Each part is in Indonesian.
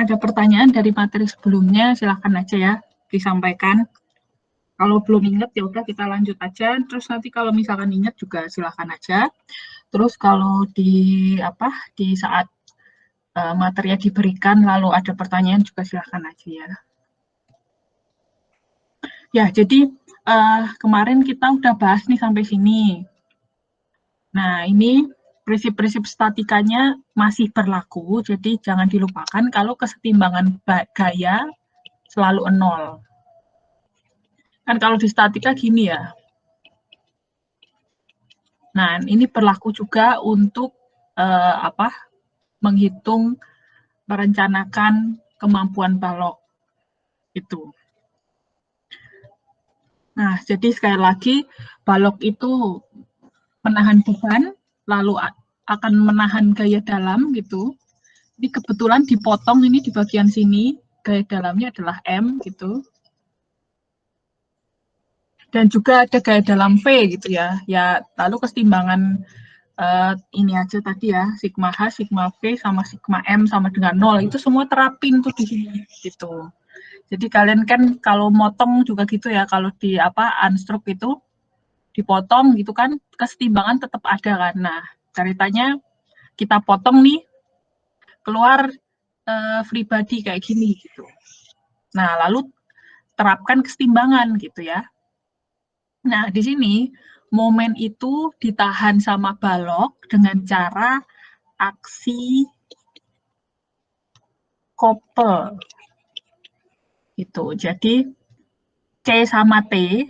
ada pertanyaan dari materi sebelumnya, silahkan aja ya disampaikan. Kalau belum ingat ya udah kita lanjut aja. Terus nanti kalau misalkan ingat juga silahkan aja. Terus kalau di saat materinya diberikan lalu ada pertanyaan juga silahkan aja ya. Ya, jadi kemarin kita udah bahas nih sampai sini. Nah, ini prinsip-prinsip statikanya masih berlaku, jadi jangan dilupakan kalau kesetimbangan gaya selalu 0. Kan kalau di statika gini ya. Nah, ini berlaku juga untuk menghitung, merencanakan kemampuan balok itu. Nah, jadi sekali lagi balok itu menahan beban, lalu akan menahan gaya dalam gitu. Ini kebetulan dipotong ini di bagian sini, gaya dalamnya adalah M gitu. Dan juga ada gaya dalam V gitu ya. Ya, lalu kesetimbangan ini aja tadi ya, sigma H, sigma V sama sigma M sama dengan 0 itu semua terapin tuh di sini gitu. Jadi kalian kan kalau motong juga gitu ya, kalau di unstruk itu dipotong gitu kan, kesetimbangan tetap ada kan. Nah, ceritanya kita potong nih, keluar free body kayak gini gitu. Nah, lalu terapkan kesetimbangan gitu ya. Nah, di sini momen itu ditahan sama balok dengan cara aksi couple. Gitu. Jadi C sama T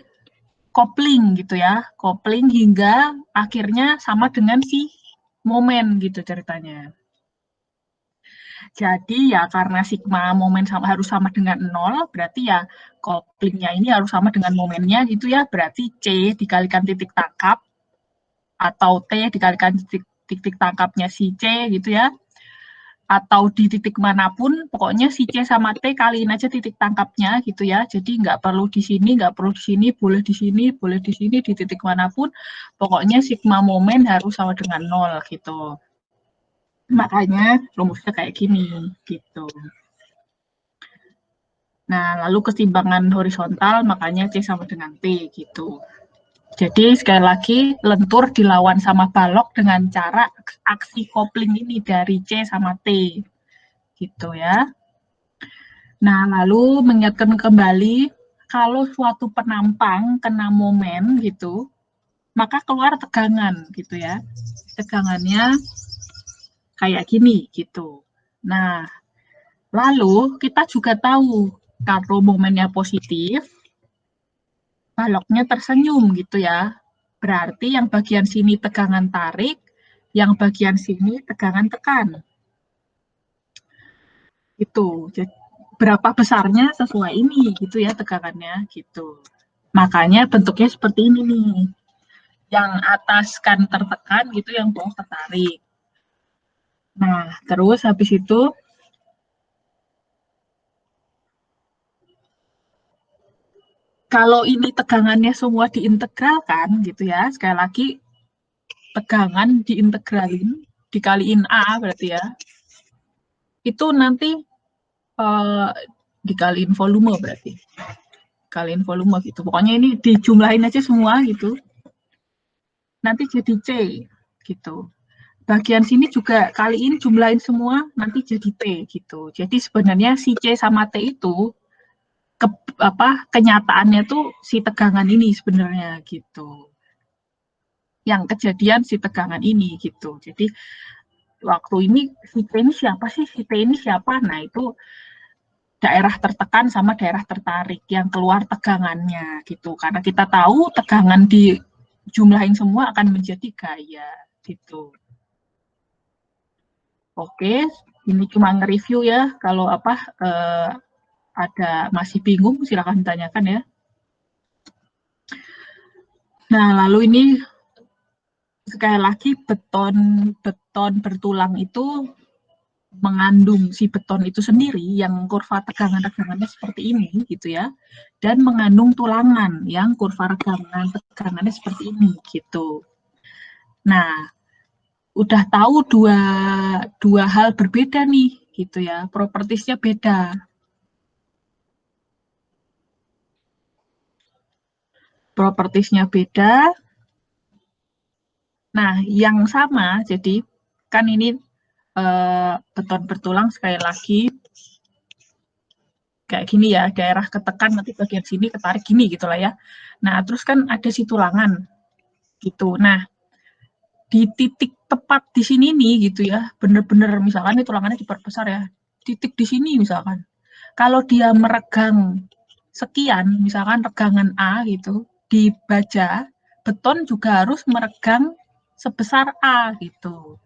coupling gitu ya. Coupling hingga akhirnya sama dengan si momen gitu ceritanya. Jadi ya karena sigma momen harus sama dengan 0, berarti ya couplingnya ini harus sama dengan momennya gitu ya. Berarti C dikalikan titik tangkap atau T dikalikan titik tangkapnya si C gitu ya. Atau di titik manapun, pokoknya si C sama T kaliin aja titik tangkapnya gitu ya. Jadi nggak perlu di sini, nggak perlu di sini, boleh di sini, boleh di sini, di titik manapun. Pokoknya sigma momen harus sama dengan 0 gitu. Makanya rumusnya kayak gini gitu. Nah, lalu keseimbangan horizontal makanya C sama dengan T gitu. Jadi sekali lagi lentur dilawan sama balok dengan cara aksi kopling ini dari C sama T gitu ya. Nah, lalu mengingatkan kembali kalau suatu penampang kena momen gitu, maka keluar tegangan gitu ya. Tegangannya kayak gini gitu. Nah, lalu kita juga tahu kalau momennya positif, baloknya tersenyum gitu ya. Berarti yang bagian sini tegangan tarik, yang bagian sini tegangan tekan. Gitu. Jadi, berapa besarnya sesuai ini gitu ya tegangannya gitu. Makanya bentuknya seperti ini nih. Yang atas kan tertekan gitu, yang bawah tertarik. Nah, terus habis itu kalau ini tegangannya semua diintegralkan gitu ya, sekali lagi tegangan diintegralin, dikaliin A berarti ya, itu nanti dikaliin volume berarti. Kaliin volume gitu. Pokoknya ini dijumlahin aja semua gitu. Nanti jadi C gitu. Bagian sini juga kaliin jumlahin semua, nanti jadi T gitu. Jadi sebenarnya si C sama T itu kenyataannya tuh si tegangan ini sebenarnya gitu. Yang kejadian si tegangan ini gitu. Jadi waktu ini si T ini siapa sih? Si T ini siapa? Nah, itu daerah tertekan sama daerah tertarik yang keluar tegangannya gitu. Karena kita tahu tegangan dijumlahin semua akan menjadi gaya gitu. Oke, ini cuma nge-review ya. Kalau ada masih bingung silakan ditanyakan ya. Nah, lalu ini sekali lagi beton bertulang itu mengandung si beton itu sendiri yang kurva tegangannya seperti ini gitu ya, dan mengandung tulangan yang kurva tegangannya seperti ini gitu. Nah, udah tahu dua hal berbeda nih gitu ya. Propertiesnya beda. Propertiesnya beda. Nah, yang sama, jadi kan ini beton bertulang sekali lagi kayak gini ya, daerah ketekan nanti bagian sini ketarik gini gitu lah ya. Nah, terus kan ada si tulangan gitu. Nah, di titik tepat di sini nih gitu ya, bener-bener misalkan ini tulangannya diperbesar ya, titik di sini misalkan. Kalau dia meregang sekian, misalkan regangan A gitu, di baja, beton juga harus meregang sebesar A gitu.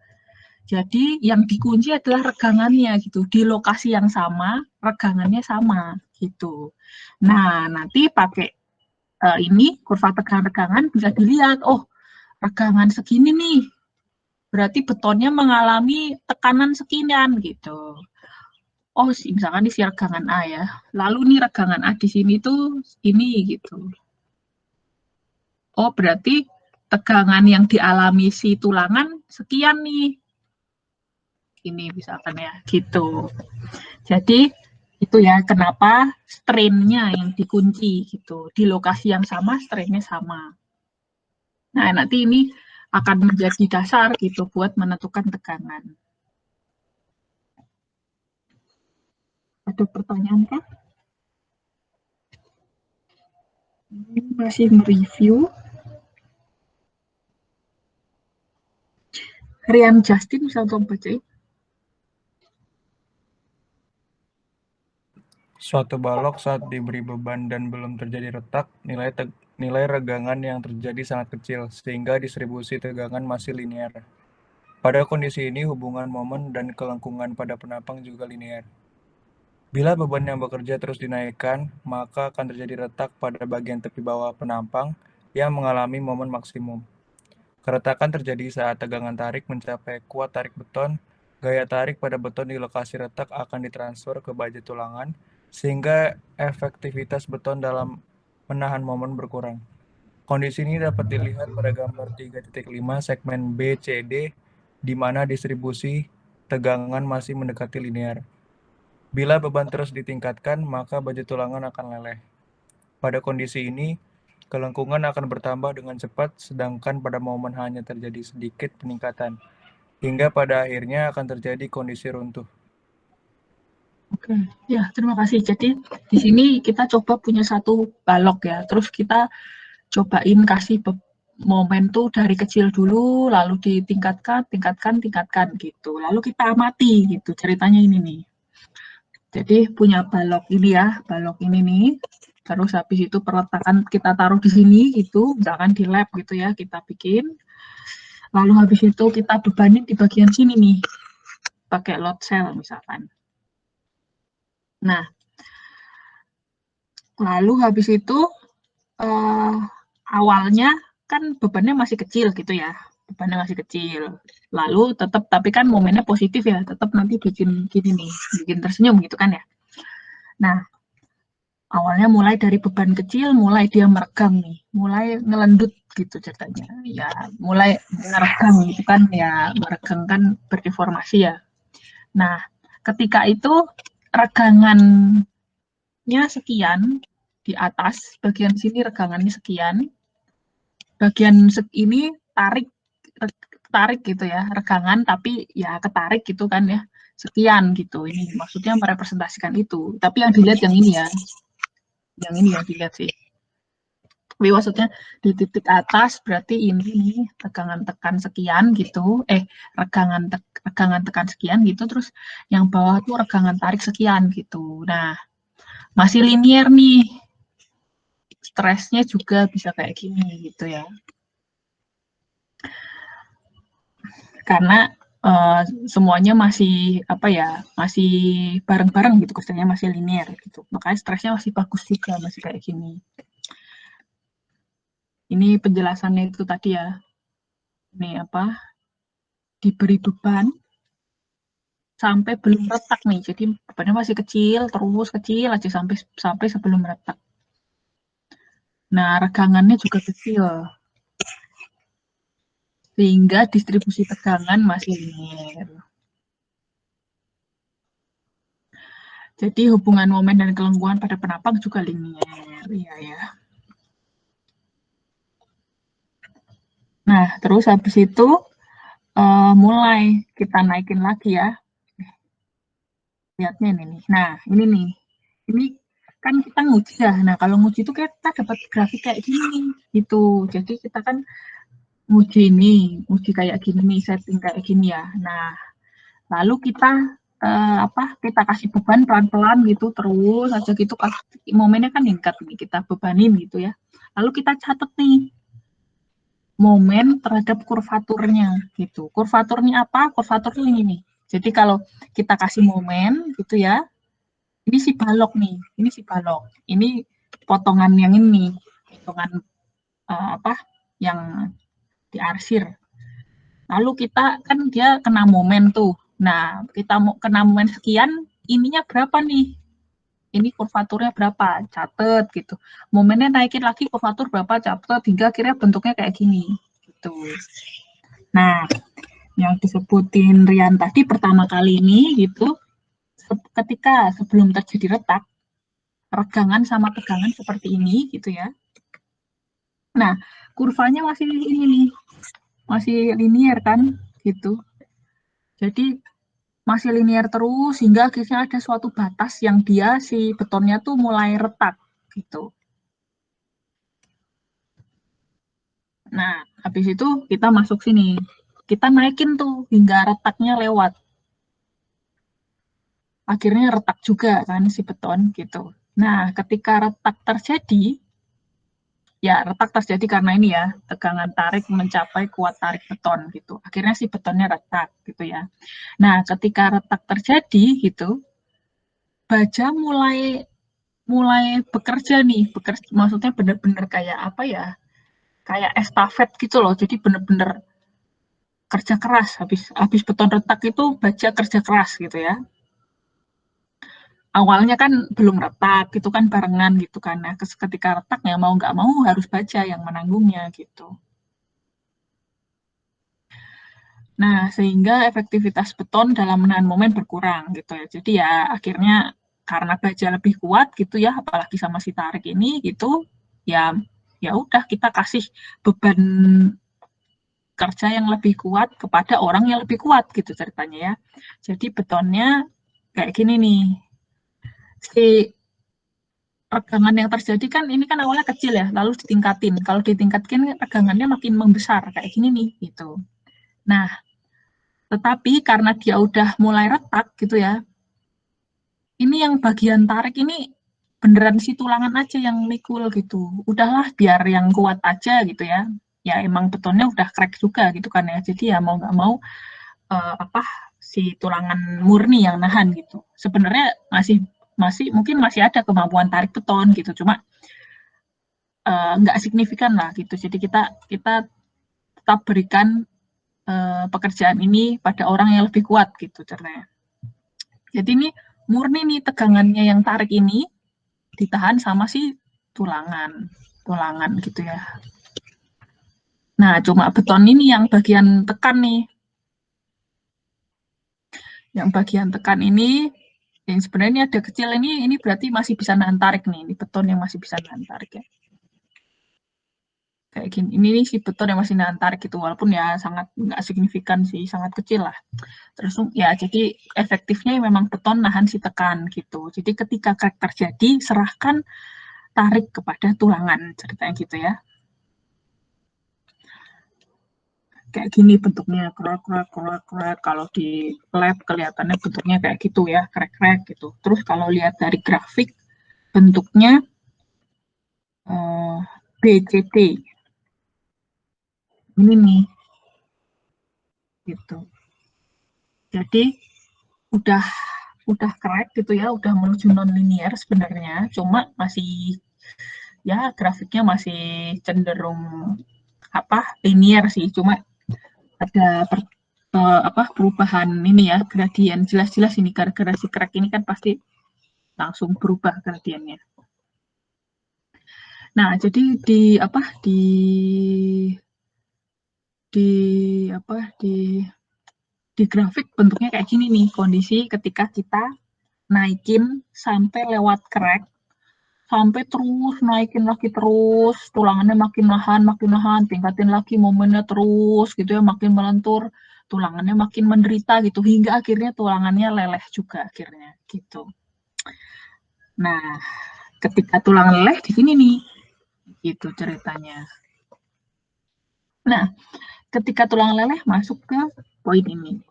Jadi yang dikunci adalah regangannya gitu. Di lokasi yang sama, regangannya sama gitu. Nah, nanti pakai ini kurva tegangan-regangan bisa dilihat, oh regangan segini nih, berarti betonnya mengalami tekanan sekian gitu. Oh, misalkan di si regangan A ya. Lalu nih regangan A di sini tuh ini gitu. Oh, berarti tegangan yang dialami si tulangan sekian nih. Ini misalkan ya, gitu. Jadi itu ya kenapa strain-nya yang dikunci gitu. Di lokasi yang sama, strain-nya sama. Nah, nanti ini akan menjadi dasar gitu buat menentukan tegangan. Ada pertanyaan kah? Masih mereview. Rian Justin bisa tolong bacain. Suatu balok saat diberi beban dan belum terjadi retak, nilai regangan yang terjadi sangat kecil, sehingga distribusi tegangan masih linear. Pada kondisi ini, hubungan momen dan kelengkungan pada penapang juga linear. Bila beban yang bekerja terus dinaikkan, maka akan terjadi retak pada bagian tepi bawah penampang yang mengalami momen maksimum. Keretakan terjadi saat tegangan tarik mencapai kuat tarik beton. Gaya tarik pada beton di lokasi retak akan ditransfer ke baja tulangan, sehingga efektivitas beton dalam menahan momen berkurang. Kondisi ini dapat dilihat pada gambar 3.5 segmen BCD, di mana distribusi tegangan masih mendekati linear. Bila beban terus ditingkatkan, maka baja tulangan akan meleleh. Pada kondisi ini, kelengkungan akan bertambah dengan cepat, sedangkan pada momen hanya terjadi sedikit peningkatan, hingga pada akhirnya akan terjadi kondisi runtuh. Oke, ya terima kasih. Jadi di sini kita coba punya satu balok ya, terus kita cobain kasih momen tuh dari kecil dulu, lalu ditingkatkan, tingkatkan, tingkatkan gitu. Lalu kita amati gitu ceritanya ini nih. Jadi punya balok ini ya, balok ini nih. Terus habis itu peletakan kita taruh di sini gitu, misalkan di lab gitu ya, kita bikin. Lalu habis itu kita bebanin di bagian sini nih, pakai load cell misalkan. Nah, lalu habis itu uh, awalnya kan bebannya masih kecil gitu ya, bebannya masih kecil. Lalu tetap, tapi kan momennya positif ya, tetap nanti bikin gini nih, bikin tersenyum gitu kan ya. Nah, awalnya mulai dari beban kecil, mulai dia meregang nih, mulai ngelendut gitu ceritanya. Ya, mulai meregang gitu kan, ya meregang kan berdeformasi ya. Nah, ketika itu regangannya sekian, di atas, bagian sini regangannya sekian, bagian ini tarik tarik gitu ya, regangan tapi ya ketarik gitu kan ya, sekian gitu. Ini maksudnya merepresentasikan itu. Tapi yang dilihat yang ini ya, yang ini yang dilihat sih. Tapi maksudnya di titik atas berarti ini nih tegangan tekan sekian gitu, regangan tekan sekian gitu, terus yang bawah tuh regangan tarik sekian gitu. Nah, masih linear nih, stresnya juga bisa kayak gini gitu ya. Karena semuanya masih apa ya, masih bareng-bareng gitu, kerjanya masih linear gitu. Makanya stresnya masih bagus juga, masih kayak gini. Ini penjelasannya itu tadi ya. Ini apa? Diberi beban sampai belum retak nih. Jadi bebannya masih kecil, terus kecil aja sampai sampai sebelum retak. Nah, regangannya juga kecil. Sehingga distribusi tegangan masih linear. Jadi hubungan momen dan kelengguan pada penampang juga linier. Iya ya. Nah, terus habis itu mulai kita naikin lagi ya. Lihatnya ini nih. Nah, ini nih. Ini kan kita nguji ya. Nah, kalau nguji itu kita dapat grafik kayak gini gitu. Jadi kita kan nguji kayak gini nih, setting kayak gini ya. Nah, lalu kita kita kasih beban pelan-pelan gitu terus aja gitu, momennya kan ningkat nih, kita bebanin gitu ya. Lalu kita catat nih momen terhadap kurvaturnya gitu. Kurvaturnya apa? Kurvaturnya ini nih. Jadi kalau kita kasih momen gitu ya, ini si balok nih, ini si balok. Ini potongan yang ini, potongan apa yang diarsir. Lalu kita kan dia kena momen tuh. Nah, kita mau kena momen sekian, ininya berapa nih? Ini kurvaturnya berapa? Catet gitu. Momennya naikin lagi, kurvatur berapa? Catet, hingga akhirnya bentuknya kayak gini. Gitu. Nah, yang disebutin Rian tadi pertama kali ini gitu, ketika sebelum terjadi retak, regangan sama tegangan seperti ini gitu ya. Nah, kurvanya masih ini nih, masih linear kan gitu. Jadi masih linear terus hingga akhirnya ada suatu batas yang dia si betonnya tuh mulai retak gitu. Nah, habis itu kita masuk sini. Kita naikin tuh hingga retaknya lewat. Akhirnya retak juga kan si beton gitu. Nah, ketika retak terjadi, ya retak terjadi karena ini ya, tegangan tarik mencapai kuat tarik beton gitu. Akhirnya si betonnya retak gitu ya. Nah, ketika retak terjadi gitu, baja mulai mulai bekerja nih, maksudnya benar-benar kayak apa ya? Kayak estafet gitu loh. Jadi benar-benar kerja keras, habis beton retak itu baja kerja keras gitu ya. Awalnya kan belum retak, itu kan barengan gitu kan. Nah, ketika retak ya mau nggak mau harus baja yang menanggungnya gitu. Nah, sehingga efektivitas beton dalam menahan momen berkurang gitu ya. Jadi ya akhirnya karena baja lebih kuat gitu ya, apalagi sama si tarik ini gitu, ya ya udah kita kasih beban kerja yang lebih kuat kepada orang yang lebih kuat gitu ceritanya ya. Jadi betonnya kayak gini nih. Si regangan yang terjadi kan ini kan awalnya kecil ya, lalu ditingkatin. Kalau ditingkatkan regangannya makin membesar kayak gini nih gitu. Nah, tetapi karena dia udah mulai retak gitu ya, ini yang bagian tarik ini beneran si tulangan aja yang mikul gitu. Udahlah biar yang kuat aja gitu ya. Ya emang betonnya udah crack juga gitu kan ya. Jadi ya mau nggak mau apa si tulangan murni yang nahan gitu. Sebenarnya masih masih mungkin masih ada kemampuan tarik beton gitu. Cuma nggak signifikan lah gitu. Jadi kita kita tetap berikan pekerjaan ini pada orang yang lebih kuat gitu ceritanya. Jadi ini murni nih tegangannya yang tarik ini ditahan sama si tulangan, tulangan gitu ya. Nah, cuma beton ini yang bagian tekan nih. Yang bagian tekan ini, yang sebenarnya ini ada kecil ini berarti masih bisa nahan tarik nih. Ini beton yang masih bisa nahan tarik ya. Kayak gini. Ini nih si beton yang masih nahan tarik gitu, walaupun ya sangat nggak signifikan sih, sangat kecil lah. Terus ya jadi efektifnya memang beton nahan si tekan gitu. Jadi ketika crack terjadi, serahkan tarik kepada tulangan ceritanya gitu ya. Kayak gini bentuknya, krek. Kalau di lab kelihatannya bentuknya kayak gitu ya, krek gitu. Terus kalau lihat dari grafik bentuknya BCT ini nih gitu. Jadi udah crack gitu ya, udah menuju non linear sebenarnya, cuma masih ya grafiknya masih cenderung apa linear sih, cuma ada perubahan ini ya, gradien jelas-jelas ini gara-gara si crack ini kan pasti langsung berubah gradiennya. Nah, jadi di apa di grafik bentuknya kayak gini nih kondisi ketika kita naikin sampai lewat crack, sampai terus naikin lagi terus, tulangannya makin lahan, tingkatin lagi momennya terus gitu ya, makin melentur, tulangannya makin menderita gitu, hingga akhirnya tulangannya leleh juga akhirnya gitu. Nah, ketika tulang leleh di sini nih, gitu ceritanya. Nah, ketika tulang leleh masuk ke poin ini.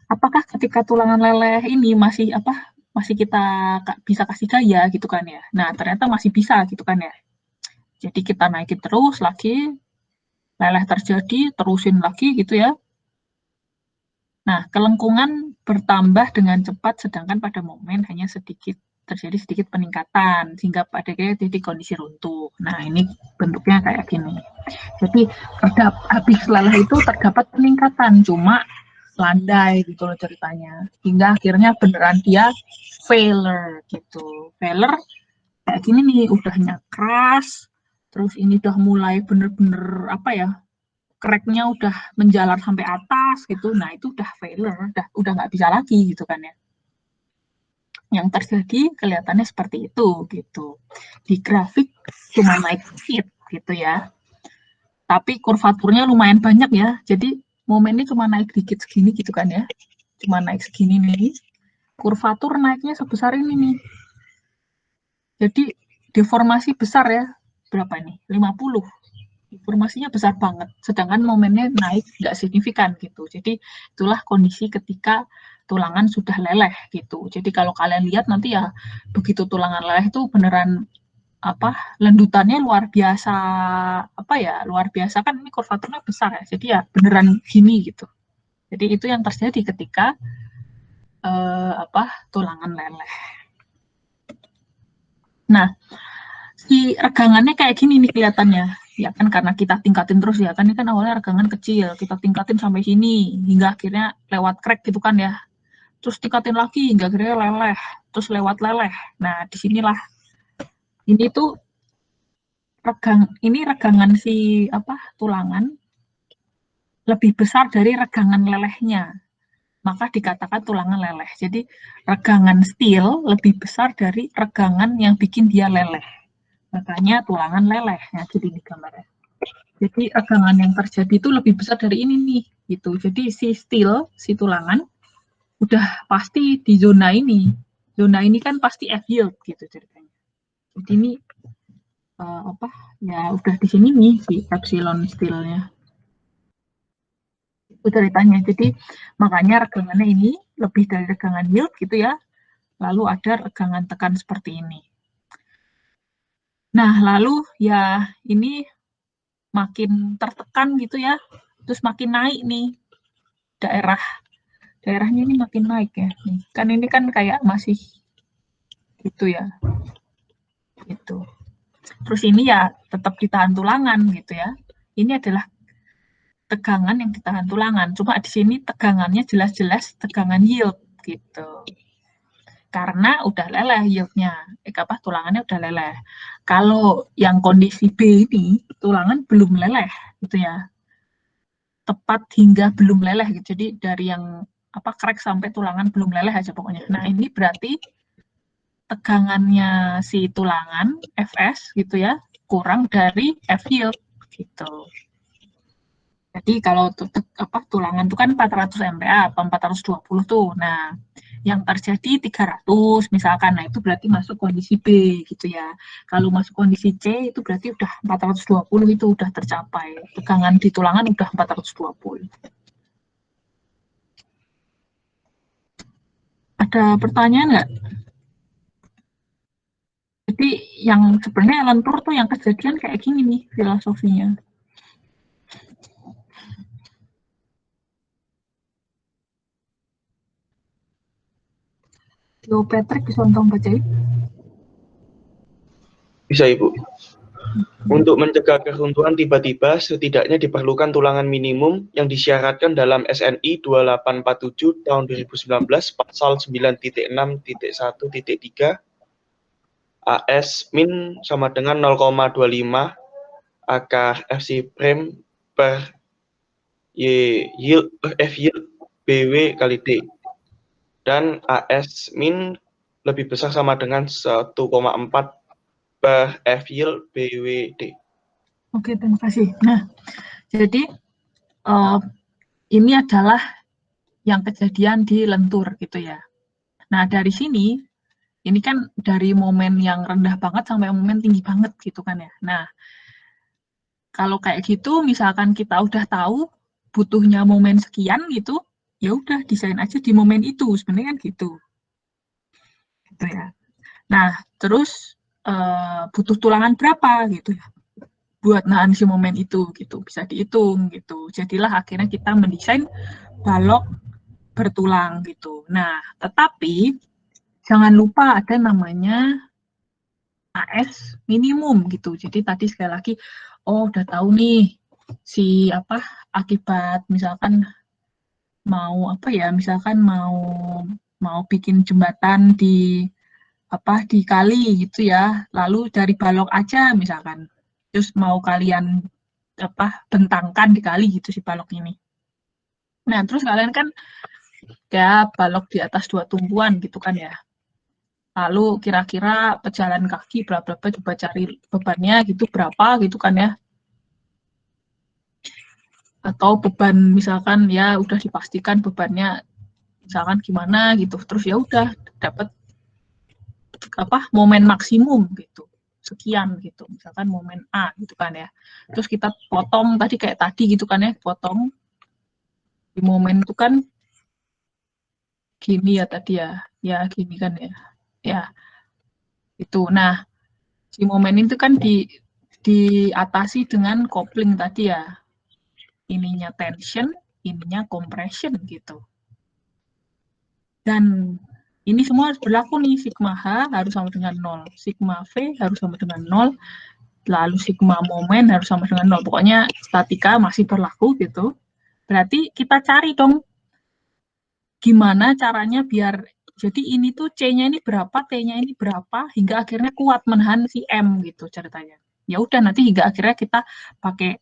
Apakah ketika tulangan leleh ini masih kita bisa kasih gaya gitu kan ya? Nah, ternyata masih bisa gitu kan ya. Jadi kita naikin terus lagi, leleh terjadi, terusin lagi gitu ya. Nah, kelengkungan bertambah dengan cepat, sedangkan pada momen hanya terjadi sedikit peningkatan, sehingga pada titik kondisi runtuh. Nah, ini bentuknya kayak gini. Jadi, habis leleh itu terdapat peningkatan, cuma landai gitu loh ceritanya. Hingga akhirnya beneran dia failure gitu. Failure kayak gini nih, udahnya keras, terus ini udah mulai bener-bener cracknya udah menjalar sampai atas gitu, nah itu udah failure, udah nggak bisa lagi gitu kan ya. Yang terjadi kelihatannya seperti itu gitu. Di grafik cuma naik dikit gitu ya, tapi kurvaturnya lumayan banyak ya. Jadi momennya cuma naik dikit segini gitu kan ya, cuma naik segini nih. Kurvatur naiknya sebesar ini nih. Jadi deformasi besar ya, berapa nih? 50. Informasinya besar banget, sedangkan momennya naik nggak signifikan gitu. Jadi itulah kondisi ketika tulangan sudah leleh gitu. Jadi kalau kalian lihat nanti ya, begitu tulangan leleh itu beneran lendutannya luar biasa, luar biasa kan, ini kurvaturnya besar ya. Jadi ya beneran gini gitu. Jadi itu yang terjadi ketika tulangan leleh. Nah, si regangannya kayak gini nih kelihatannya. Ya kan karena kita tingkatin terus ya kan, ini kan awalnya regangan kecil, kita tingkatin sampai sini hingga akhirnya lewat crack gitu kan ya. Terus tingkatin lagi hingga akhirnya leleh, terus lewat leleh. Nah, disinilah ini tuh regangan si tulangan lebih besar dari regangan lelehnya. Maka dikatakan tulangan leleh. Jadi regangan steel lebih besar dari regangan yang bikin dia leleh. Makanya tulangan leleh. Nah, jadi ini gambarnya. Jadi regangan yang terjadi itu lebih besar dari ini nih, gitu. Jadi si steel, si tulangan, udah pasti di zona ini. Zona ini kan pasti F yield gitu ceritanya. Jadi ini ya udah di sini nih si epsilon steelnya. Itu ceritanya. Jadi makanya regangannya ini lebih dari regangan yield gitu ya. Lalu ada regangan tekan seperti ini. Nah, lalu ya ini makin tertekan gitu ya. Terus makin naik nih daerahnya ini makin naik ya. Kan ini kan kayak masih gitu ya. Gitu. Terus ini ya tetap ditahan tulangan gitu ya. Ini adalah tegangan yang ditahan tulangan. Cuma di sini tegangannya jelas-jelas tegangan yield gitu. Karena udah leleh yieldnya. Tulangannya udah leleh. Kalau yang kondisi B ini tulangan belum leleh gitu ya. Tepat hingga belum leleh gitu. Jadi dari yang crack sampai tulangan belum leleh aja pokoknya. Nah, ini berarti tegangannya si tulangan Fs gitu ya kurang dari F yield gitu. Jadi kalau tulangan itu kan 400 MPa apa 420 tuh. Nah, yang terjadi 300 misalkan. Nah, itu berarti masuk kondisi B gitu ya. Kalau masuk kondisi C itu berarti udah 420 itu udah tercapai. Tegangan di tulangan udah 420. Ada pertanyaan nggak? Jadi yang sebenarnya lentur tuh yang kejadian kayak gini nih filosofinya. Yo Patrick bisa tolong bacain? Bisa, Ibu. Untuk mencegah keruntuhan tiba-tiba, setidaknya diperlukan tulangan minimum yang disyaratkan dalam SNI 2847 tahun 2019 pasal 9.6.1.3 AS min sama dengan 0,25 akar FC prime per Y yield F yield BW kali D. dan AS min lebih besar sama dengan 1,4 F yield BWD. Oke, terima kasih. Nah, jadi ini adalah yang kejadian di lentur gitu ya. Nah, dari sini, ini kan dari momen yang rendah banget sampai momen tinggi banget gitu kan ya. Nah, kalau kayak gitu, misalkan kita udah tahu butuhnya momen sekian gitu, ya udah desain aja di momen itu, sebenarnya kan gitu. Gitu ya. Nah, terus butuh tulangan berapa gitu ya buat nahan si momen itu gitu, bisa dihitung gitu. Jadilah akhirnya kita mendesain balok bertulang gitu. Nah, tetapi jangan lupa ada namanya AS minimum gitu. Jadi tadi sekali lagi, oh udah tahu nih si apa akibat misalkan mau apa ya, misalkan mau bikin jembatan di apa di kali gitu ya. Lalu dari balok aja misalkan. Terus mau kalian apa bentangkan di kali gitu si balok ini. Nah, terus kalian kan ya balok di atas 2 tumpuan gitu kan ya. Lalu kira-kira pejalan kaki berapa coba cari bebannya gitu berapa gitu kan ya. Atau beban misalkan ya udah dipastikan bebannya misalkan gimana gitu. Terus ya udah dapat apa momen maksimum gitu. Sekian gitu. Misalkan momen A gitu kan ya. Terus kita potong tadi kayak tadi gitu kan ya, potong di momen itu kan gini ya tadi ya. Ya gini kan ya. Ya, itu. Nah, si momen itu kan diatasi dengan kopling tadi ya. Ininya tension, ininya compression gitu. Dan ini semua harus berlaku nih, sigma H harus sama dengan 0, sigma V harus sama dengan 0, lalu sigma momen harus sama dengan 0. Pokoknya statika masih berlaku gitu. Berarti kita cari dong gimana caranya biar jadi ini tuh C-nya ini berapa, T-nya ini berapa, hingga akhirnya kuat menahan si M gitu ceritanya. Ya udah nanti hingga akhirnya kita pakai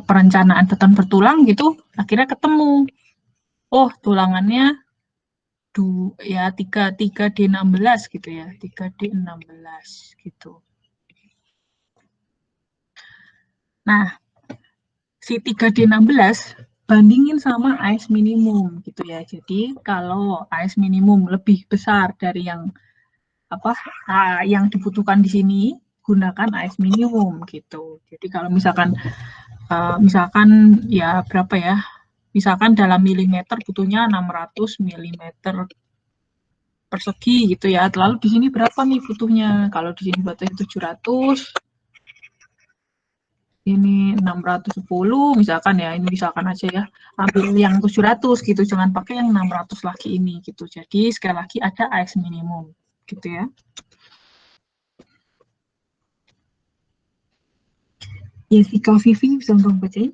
perencanaan beton bertulang gitu, akhirnya ketemu. Oh, tulangannya ya 3D16 gitu ya, 3D16 gitu. Nah, si 3D16 bandingin sama AS minimum gitu ya. Jadi kalau AS minimum lebih besar dari yang apa yang dibutuhkan di sini, gunakan AS minimum gitu. Jadi kalau misalkan ya berapa ya? Misalkan dalam milimeter butuhnya 600 milimeter persegi gitu ya. Lalu di sini berapa nih butuhnya? Kalau di sini butuhnya 700, ini 610 misalkan ya, ini misalkan aja ya, ambil yang 700 gitu, jangan pakai yang 600 lagi ini gitu. Jadi sekali lagi ada AX minimum gitu ya. Jessica Vivi bisa tolong bacain?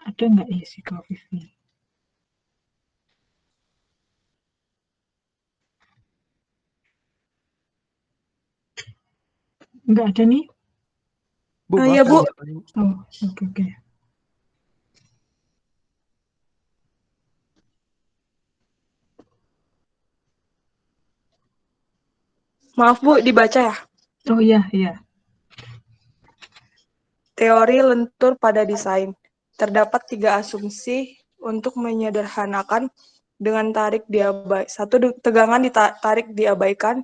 Ada nggak Jessica Vivi? Nggak ada nih? Bu, Iya, Bu. Oh, oke. Maaf, Bu, dibaca ya. Oh iya. Teori lentur pada desain. Terdapat 3 asumsi untuk menyederhanakan dengan tarik diabaikan. 1. Tegangan ditarik diabaikan.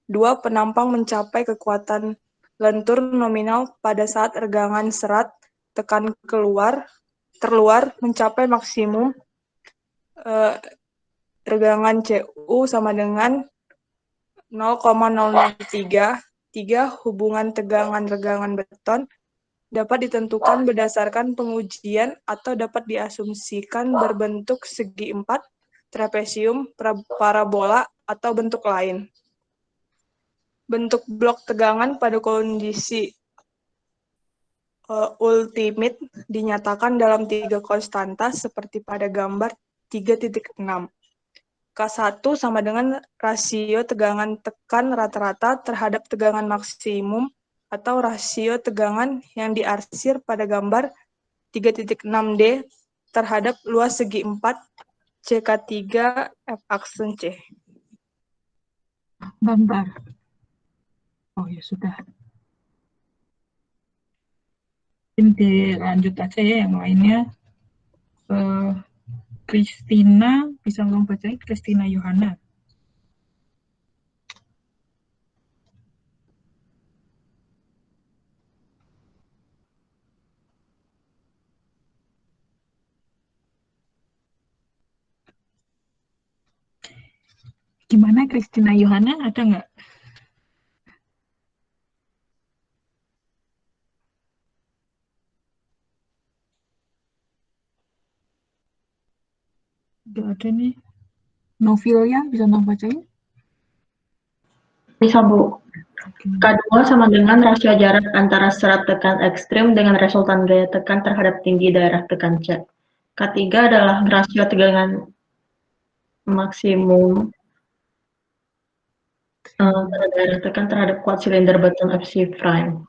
2. Penampang mencapai kekuatan lentur nominal pada saat regangan serat tekan terluar mencapai maksimum. Regangan CU sama dengan 0,003. 3. Hubungan tegangan regangan beton dapat ditentukan berdasarkan pengujian atau dapat diasumsikan berbentuk segi 4, trapesium, parabola, atau bentuk lain. Bentuk blok tegangan pada kondisi ultimate dinyatakan dalam 3 konstanta seperti pada gambar 3.6. K1 sama dengan rasio tegangan tekan rata-rata terhadap tegangan maksimum atau rasio tegangan yang diarsir pada gambar 3.6D terhadap luas segi 4 CK3 F aksen C. Bentar. Oh ya sudah. Ini lanjut aja ya yang lainnya. Christina, bisa tolong bacain Christina Yohana. Gimana Christina Yohana, ada nggak? Nggak ada nih. Novilya, bisa tolong bacain? Bisa, Bu. Oke. K2 sama dengan rasio jarak antara serat tekan ekstrim dengan resultan gaya tekan terhadap tinggi daerah tekan C. K3 adalah rasio tegangan maksimum pada daerah tekan terhadap kuat silinder beton FC prime.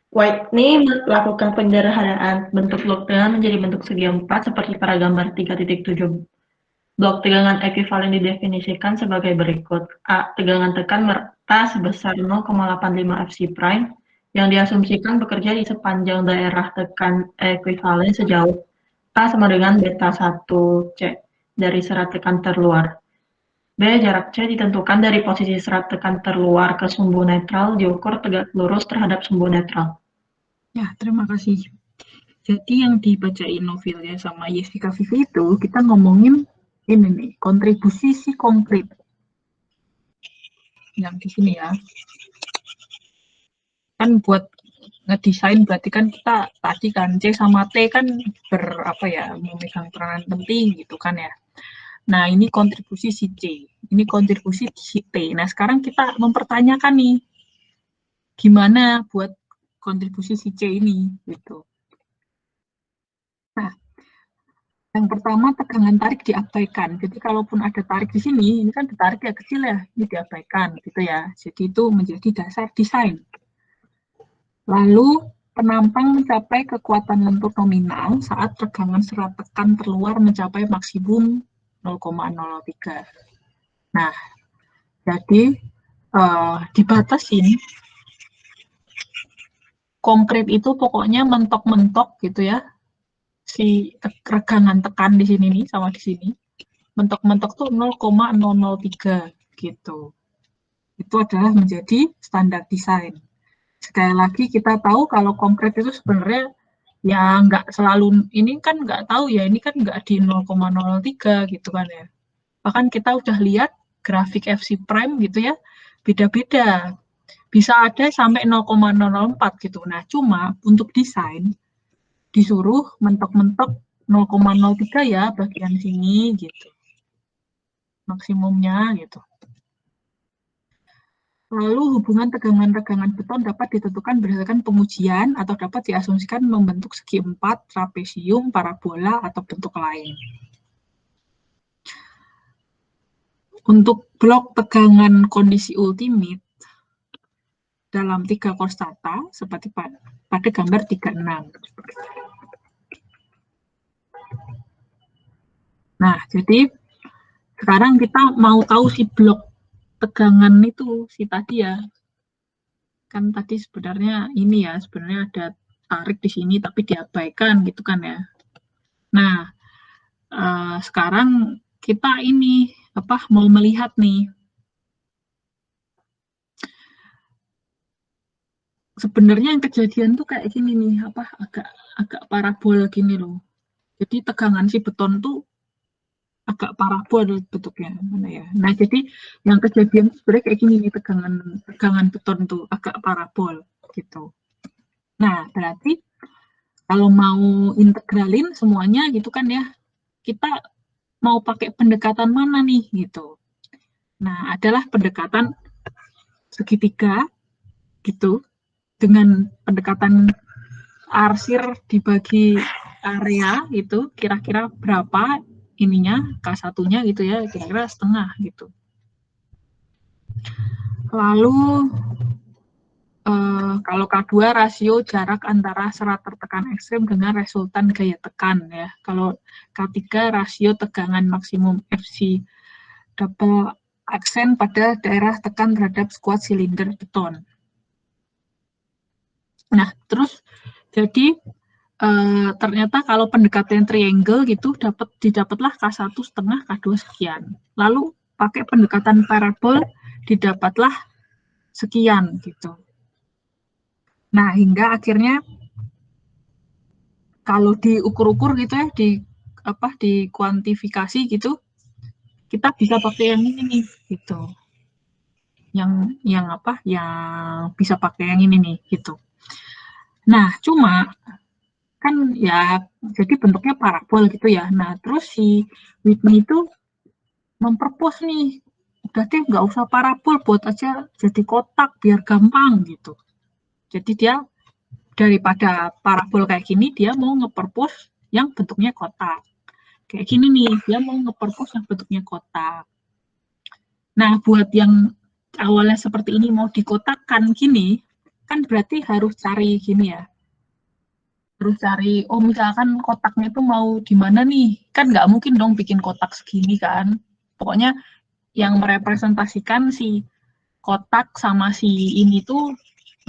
Whitney melakukan penyederhanaan bentuk blok tegangan menjadi bentuk segi 4 seperti pada gambar 3.7. Blok tegangan ekuivalen didefinisikan sebagai berikut. A. Tegangan tekan merta sebesar 0,85 FC prime yang diasumsikan bekerja di sepanjang daerah tekan ekuivalen sejauh A sama dengan beta 1 C dari serat tekan terluar. B. Jarak C ditentukan dari posisi serat tekan terluar ke sumbu netral diukur tegak lurus terhadap sumbu netral. Ya, terima kasih. Jadi yang dibacain Novilya sama Jessica Vivi itu, kita ngomongin ini nih, kontribusi si konkret. Yang di sini ya. Kan buat ngedesain berarti kan kita tadi kan C sama T kan memegang peranan penting gitu kan ya. Nah, ini kontribusi si C, ini kontribusi si T. Nah, sekarang kita mempertanyakan nih, gimana buat kontribusi si C ini gitu. Nah, yang pertama tegangan tarik diabaikan. Jadi kalaupun ada tarik di sini, ini kan ditarik ya kecil ya, ini diabaikan gitu ya. Jadi itu menjadi dasar desain. Lalu penampang mencapai kekuatan lentur nominal saat tegangan serat tekan terluar mencapai maksimum 0,03. Nah, jadi dibatasin konkret itu pokoknya mentok-mentok gitu ya, si regangan tekan di sini nih sama di sini mentok-mentok tuh 0,003 gitu. Itu adalah menjadi standar desain. Sekali lagi kita tahu kalau konkret itu sebenarnya ya nggak selalu, ini kan nggak tahu ya, ini kan nggak di 0,03 gitu kan ya. Bahkan kita udah lihat grafik FC prime gitu ya, beda-beda. Bisa ada sampai 0,004 gitu. Nah, cuma untuk desain disuruh mentok-mentok 0,03 ya bagian sini gitu. Maksimumnya gitu. Lalu hubungan tegangan-regangan beton dapat ditentukan berdasarkan pengujian atau dapat diasumsikan membentuk segi 4, trapesium, parabola, atau bentuk lain. Untuk blok tegangan kondisi ultimate dalam 3 konstanta seperti pada gambar 36. Nah, jadi sekarang kita mau tahu si blok tegangan itu, si tadi ya. Kan tadi sebenarnya ini ya, sebenarnya ada tarik di sini tapi diabaikan gitu kan ya. Nah, sekarang kita ini mau melihat nih. Sebenarnya yang kejadian tuh kayak gini nih, agak parabol gini loh. Jadi tegangan si beton tuh agak parabol bentuknya, mana ya. Nah, jadi yang kejadian sebenarnya kayak gini nih, tegangan beton tuh agak parabol gitu. Nah, berarti kalau mau integralin semuanya gitu kan ya, kita mau pakai pendekatan mana nih gitu. Nah, adalah pendekatan segitiga gitu, dengan pendekatan arsir dibagi area itu kira-kira berapa ininya, K1-nya gitu ya, kira-kira setengah gitu. Lalu Kalau K2 rasio jarak antara serat tertekan ekstrem dengan resultan gaya tekan ya. Kalau K3 rasio tegangan maksimum FC double aksen pada daerah tekan terhadap squat silinder beton. Nah, terus jadi ternyata kalau pendekatan triangle gitu didapatlah K1 setengah, K2 sekian. Lalu pakai pendekatan parabol didapatlah sekian gitu. Nah, hingga akhirnya kalau diukur-ukur gitu ya, dikuantifikasi gitu, kita bisa pakai yang ini nih gitu. Yang bisa pakai yang ini nih gitu. Nah, cuma kan ya jadi bentuknya parabol gitu ya. Nah, terus si Whitney itu memperpos nih, udah deh nggak usah parabol, buat aja jadi kotak biar gampang gitu. Jadi dia daripada parabol kayak gini, dia mau nge-purpose yang bentuknya kotak. Kayak gini nih, dia mau nge-purpose yang bentuknya kotak. Nah, buat yang awalnya seperti ini mau dikotakkan gini, kan berarti harus cari gini ya. Harus cari, oh misalkan kotaknya itu mau di mana nih? Kan nggak mungkin dong bikin kotak segini kan. Pokoknya yang merepresentasikan si kotak sama si ini tuh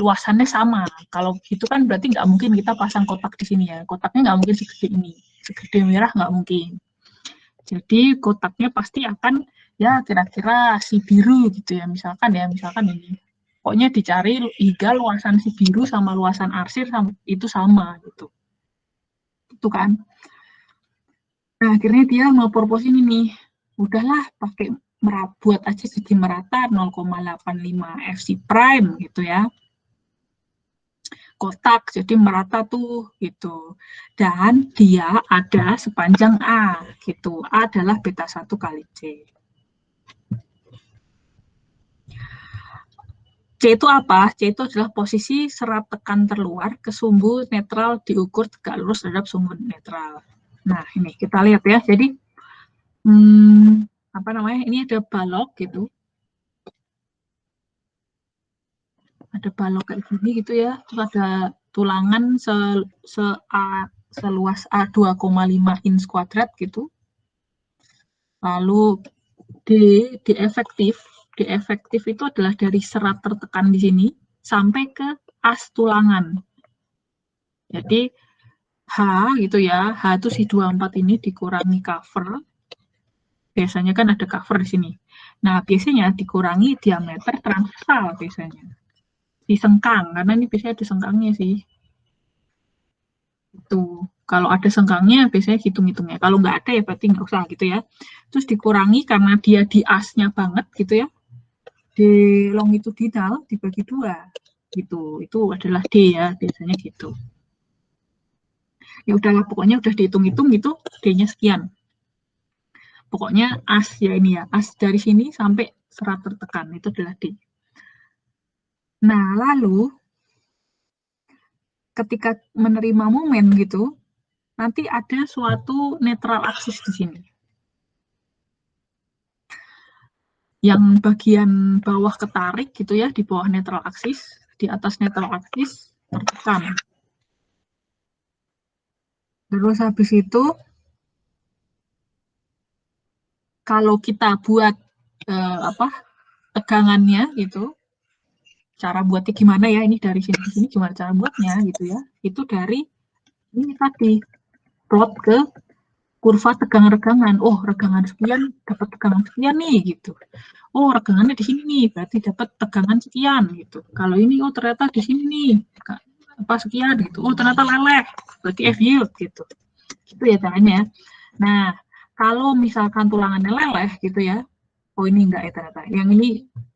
luasannya sama. Kalau gitu kan berarti nggak mungkin kita pasang kotak di sini ya. Kotaknya nggak mungkin segede ini. Segede merah nggak mungkin. Jadi kotaknya pasti akan ya kira-kira si biru gitu ya. Misalkan ini. Pokoknya dicari hingga luasan si biru sama luasan arsir itu sama gitu. Itu kan. Nah, akhirnya dia mau propose ini nih. Udahlah pakai buat aja jadi merata 0,85 FC prime gitu ya. Kotak, jadi merata tuh gitu. Dan dia ada sepanjang A gitu. A adalah beta 1 kali C. C itu apa? C itu adalah posisi serat tekan terluar ke sumbu netral diukur tegak lurus terhadap sumbu netral. Nah, ini kita lihat ya. Jadi apa namanya? Ini ada balok gitu. Ada balok kayak gini gitu ya. Terus ada tulangan seluas A 2,5 inch kuadrat gitu. Lalu D efektif itu adalah dari serat tertekan di sini sampai ke as tulangan. Jadi H gitu ya, H itu si 24 ini dikurangi cover. Biasanya kan ada cover di sini. Nah, biasanya dikurangi diameter transversal biasanya. Disengkang, karena ini biasanya ada sengkangnya sih. Itu. Kalau ada sengkangnya, biasanya hitung-hitungnya. Kalau nggak ada, ya berarti nggak usah gitu ya. Terus dikurangi karena dia di asnya banget gitu ya. Di longitudinal dibagi 2. Gitu. Itu adalah D ya, biasanya gitu. Ya udahlah, pokoknya udah dihitung-hitung gitu, D-nya sekian. Pokoknya as ya ini ya, as dari sini sampai serat tertekan, itu adalah D. Nah, lalu ketika menerima momen gitu, nanti ada suatu netral aksis di sini. Yang bagian bawah ketarik gitu ya, di bawah netral aksis, di atas netral aksis tertekan. Terus habis itu, kalau kita buat tegangannya gitu, cara buatnya gimana ya, ini dari sini ke sini gimana cara buatnya gitu ya, itu dari ini tadi, plot ke kurva tegangan-regangan. Oh, regangan sekian dapat tegangan sekian nih gitu. Oh, regangannya di sini nih, berarti dapat tegangan sekian gitu. Kalau ini oh ternyata di sini nih apa sekian gitu. Oh, ternyata leleh, berarti F yield gitu. Gitu ya caranya. Nah, kalau misalkan tulangannya leleh gitu ya. Oh, ini enggak ya ternyata. Yang ini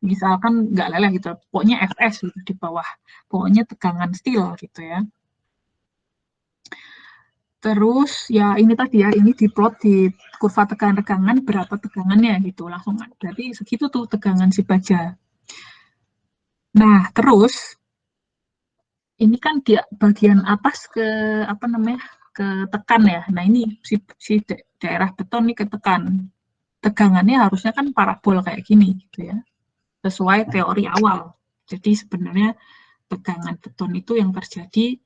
misalkan enggak leleh gitu. Pokoknya Fs gitu di bawah. Pokoknya tegangan steel gitu ya. Terus ya ini tadi ya, ini diplot di kurva tegangan-regangan berapa tegangannya gitu, langsung berarti segitu tuh tegangan si baja. Nah, terus ini kan dia bagian atas ke apa namanya? Ke tekan ya. Nah, ini si daerah beton nih ketekan. Tegangannya harusnya kan parabol kayak gini gitu ya. Sesuai teori awal. Jadi sebenarnya tegangan beton itu yang terjadi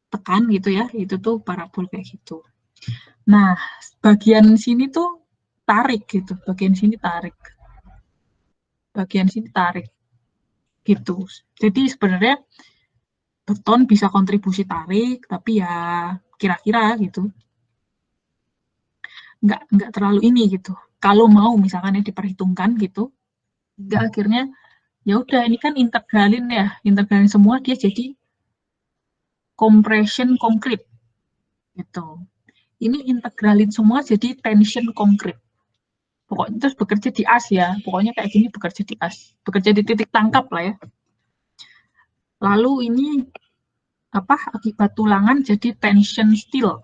tekan gitu ya, itu tuh parabol kayak gitu. Nah, bagian sini tuh tarik gitu, bagian sini tarik gitu. Jadi sebenarnya beton bisa kontribusi tarik, tapi ya kira-kira gitu, nggak terlalu ini gitu. Kalau mau misalkan diperhitungkan gitu, nggak akhirnya ya udah ini kan integralin semua dia jadi compression konkret gitu. Ini integralin semua jadi tension konkret. Pokoknya terus bekerja di as ya, pokoknya kayak gini bekerja di as, bekerja di titik tangkap lah ya. Lalu ini akibat tulangan jadi tension steel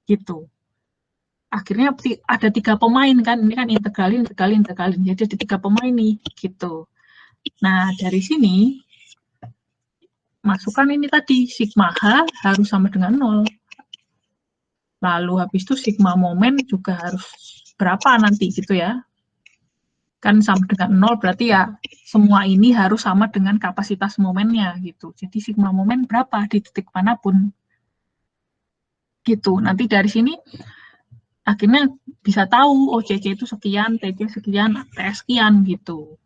gitu. Akhirnya ada 3 pemain kan, ini kan integralin, jadi ada 3 pemain nih gitu. Nah dari sini masukkan ini tadi sigma H harus sama dengan 0. Lalu habis itu sigma momen juga harus berapa nanti gitu ya. Kan sama dengan 0 berarti ya semua ini harus sama dengan kapasitas momennya gitu. Jadi sigma momen berapa di titik manapun. Gitu. Nanti dari sini akhirnya bisa tahu oh CC itu sekian, TC sekian, TS sekian gitu.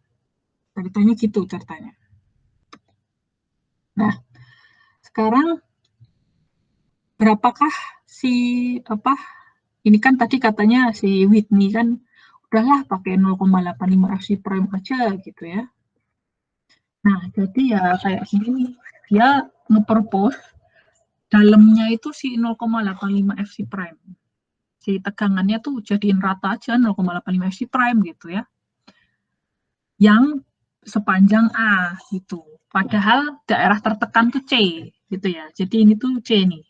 Ceritanya gitu ceritanya. Nah, sekarang berapakah ini kan tadi katanya si Whitney kan udahlah pakai 0,85 FC prime aja gitu ya. Nah, jadi ya kayak gini dia nge-propose dalamnya itu si 0,85 FC prime. Si tegangannya tuh jadiin rata aja 0,85 FC prime gitu ya. Yang sepanjang A gitu. Padahal daerah tertekan tuh C gitu ya. Jadi ini tuh C nih.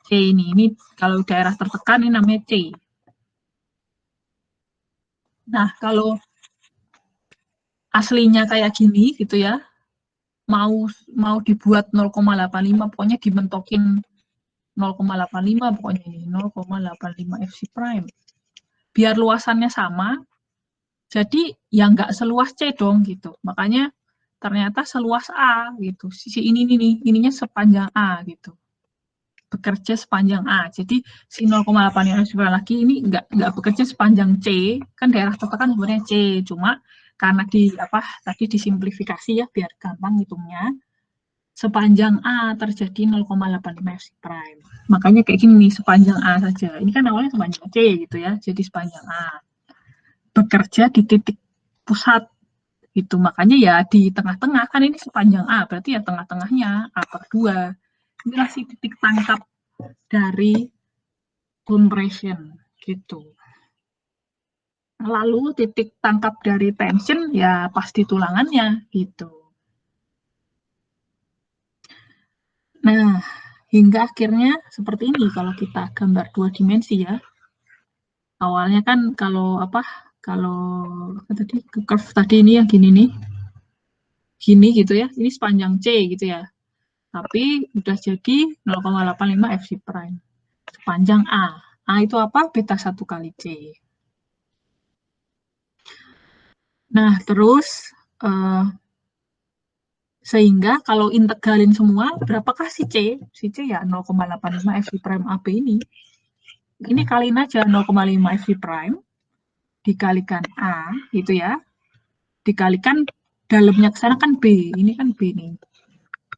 C ini kalau daerah tertekan ini namanya C. Nah, kalau aslinya kayak gini gitu ya, mau dibuat 0,85 pokoknya dimentokin 0,85 pokoknya ini 0,85 FC prime. Biar luasannya sama, jadi ya nggak seluas C dong gitu. Makanya ternyata seluas A gitu. Sisi ini nih, ininya sepanjang A gitu. Bekerja sepanjang A. Jadi si 0,85 lagi ini nggak bekerja sepanjang C, kan daerah tertekan sebenarnya C, cuma karena tadi disimplifikasi ya biar gampang hitungnya. Sepanjang A terjadi 0,85 FC prime. Makanya kayak gini nih, sepanjang A saja. Ini kan awalnya sepanjang C gitu ya, jadi sepanjang A. Bekerja di titik pusat gitu. Makanya ya di tengah-tengah kan ini sepanjang A, berarti ya tengah-tengahnya A/2. Inilah si titik tangkap dari compression gitu. Lalu titik tangkap dari tension ya pasti tulangannya gitu. Nah, hingga akhirnya seperti ini kalau kita gambar 2 dimensi ya. Awalnya kan kalau tadi curve tadi ini yang gini nih. Gini gitu ya. Ini sepanjang C gitu ya. Tapi udah jadi 0,85 FC prime. Sepanjang A. A itu apa? Beta 1 kali C. Nah, terus sehingga kalau integralin semua, berapakah si C? Si C ya 0,85 FC prime AB ini. Ini kaliin aja 0,5 FC prime dikalikan A gitu ya. Dikalikan dalamnya ke sana kan B. Ini kan B nih.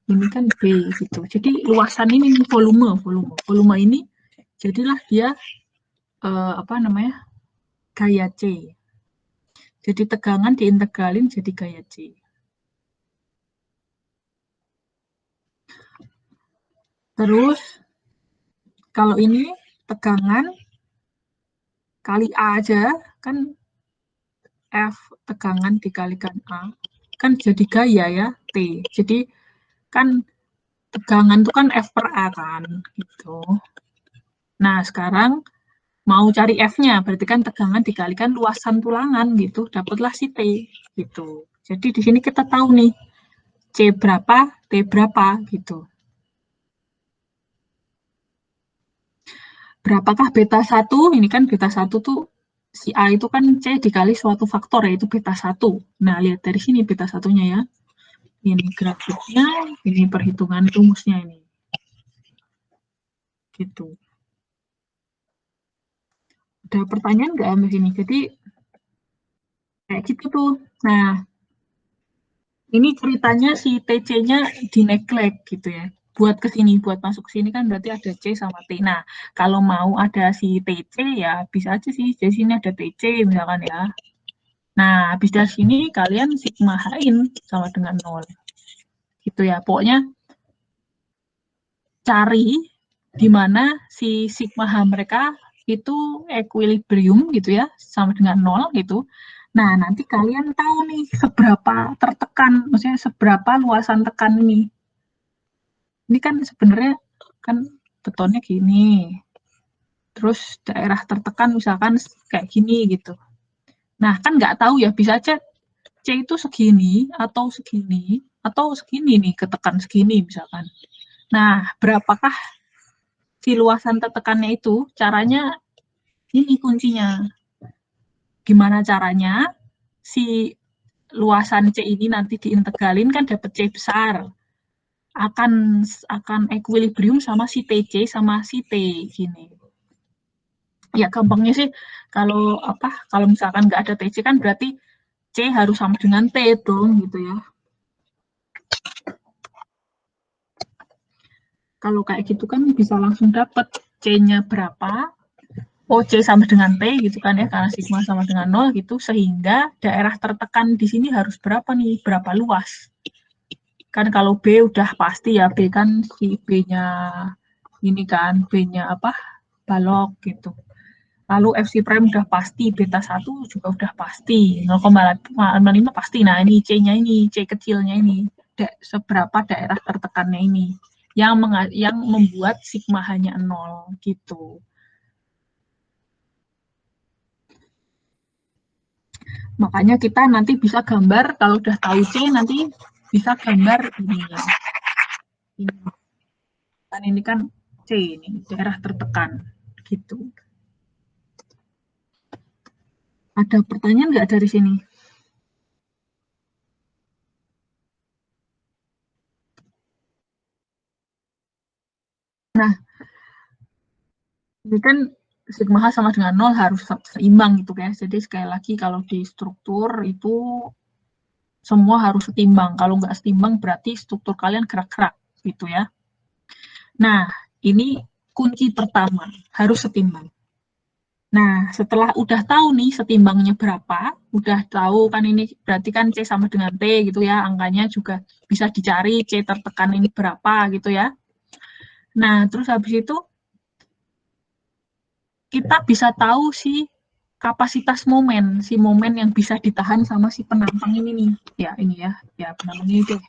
Ini kan B gitu. Jadi luasan ini volume ini jadilah dia gaya C. Jadi tegangan diintegralin jadi gaya C. Terus kalau ini tegangan kali A aja kan F tegangan dikalikan A kan jadi gaya ya T. Jadi kan tegangan itu kan F per A kan gitu. Nah, sekarang mau cari F-nya, berarti kan tegangan dikalikan luasan tulangan gitu, dapatlah si T gitu. Jadi di sini kita tahu nih C berapa, T berapa gitu. Berapakah beta 1? Ini kan beta 1 tuh si A itu kan C dikali suatu faktor yaitu beta 1. Nah, lihat dari sini beta 1-nya ya. Ini grafiknya, ini perhitungan rumusnya ini. Gitu. Ada pertanyaan nggak sampai sini? Jadi kayak gitu tuh. Nah, ini ceritanya si TC-nya di-neglect gitu ya. Buat ke sini, buat masuk ke sini kan berarti ada C sama T. Nah, kalau mau ada si TC ya bisa aja sih. Jadi sini ada TC misalkan ya. Nah, habis dari sini kalian sigma-in sama dengan 0. Gitu ya. Pokoknya cari di mana si sigma H mereka itu equilibrium gitu ya, sama dengan 0 gitu. Nah, nanti kalian tahu nih seberapa tertekan, maksudnya seberapa luasan tekan ini. Ini kan sebenarnya kan betonnya gini. Terus daerah tertekan misalkan kayak gini gitu. Nah, kan nggak tahu ya, bisa aja C itu segini atau segini nih, ketekan segini misalkan. Nah, berapakah si luasan tertekannya itu? Caranya ini kuncinya. Gimana caranya? Si luasan C ini nanti diintegralin kan dapat C besar. Akan equilibrium sama si TC sama si T gini. Ya gampangnya sih kalau misalkan nggak ada TC kan berarti C harus sama dengan T dong gitu ya. Kalau kayak gitu kan bisa langsung dapat C-nya berapa, C sama dengan T gitu kan ya, karena sigma sama dengan 0 gitu, sehingga daerah tertekan di sini harus berapa nih, berapa luas. Kan kalau B udah pasti ya, B kan si B-nya ini kan, B-nya balok gitu. Lalu FC prime udah pasti, beta 1 juga udah pasti, 0,5 pasti. Nah ini C-nya ini, C kecilnya ini, seberapa daerah tertekannya ini, yang membuat sigma hanya 0 gitu. Makanya kita nanti bisa gambar, kalau udah tahu C, nanti bisa gambar ini ya. Ini kan C ini, daerah tertekan. Gitu. Ada pertanyaan nggak dari sini? Nah, ini kan sigma H sama dengan 0 harus seimbang gitu ya. Jadi sekali lagi kalau di struktur itu semua harus setimbang. Kalau nggak setimbang berarti struktur kalian gerak-gerak gitu ya. Nah, ini kunci pertama, harus setimbang. Nah, setelah udah tahu nih setimbangnya berapa, udah tahu kan ini berarti kan C sama dengan T gitu ya, angkanya juga bisa dicari C tertekan ini berapa gitu ya. Nah, terus habis itu kita bisa tahu si kapasitas momen, si momen yang bisa ditahan sama si penampang ini nih. Ya, ini ya penampang ini deh.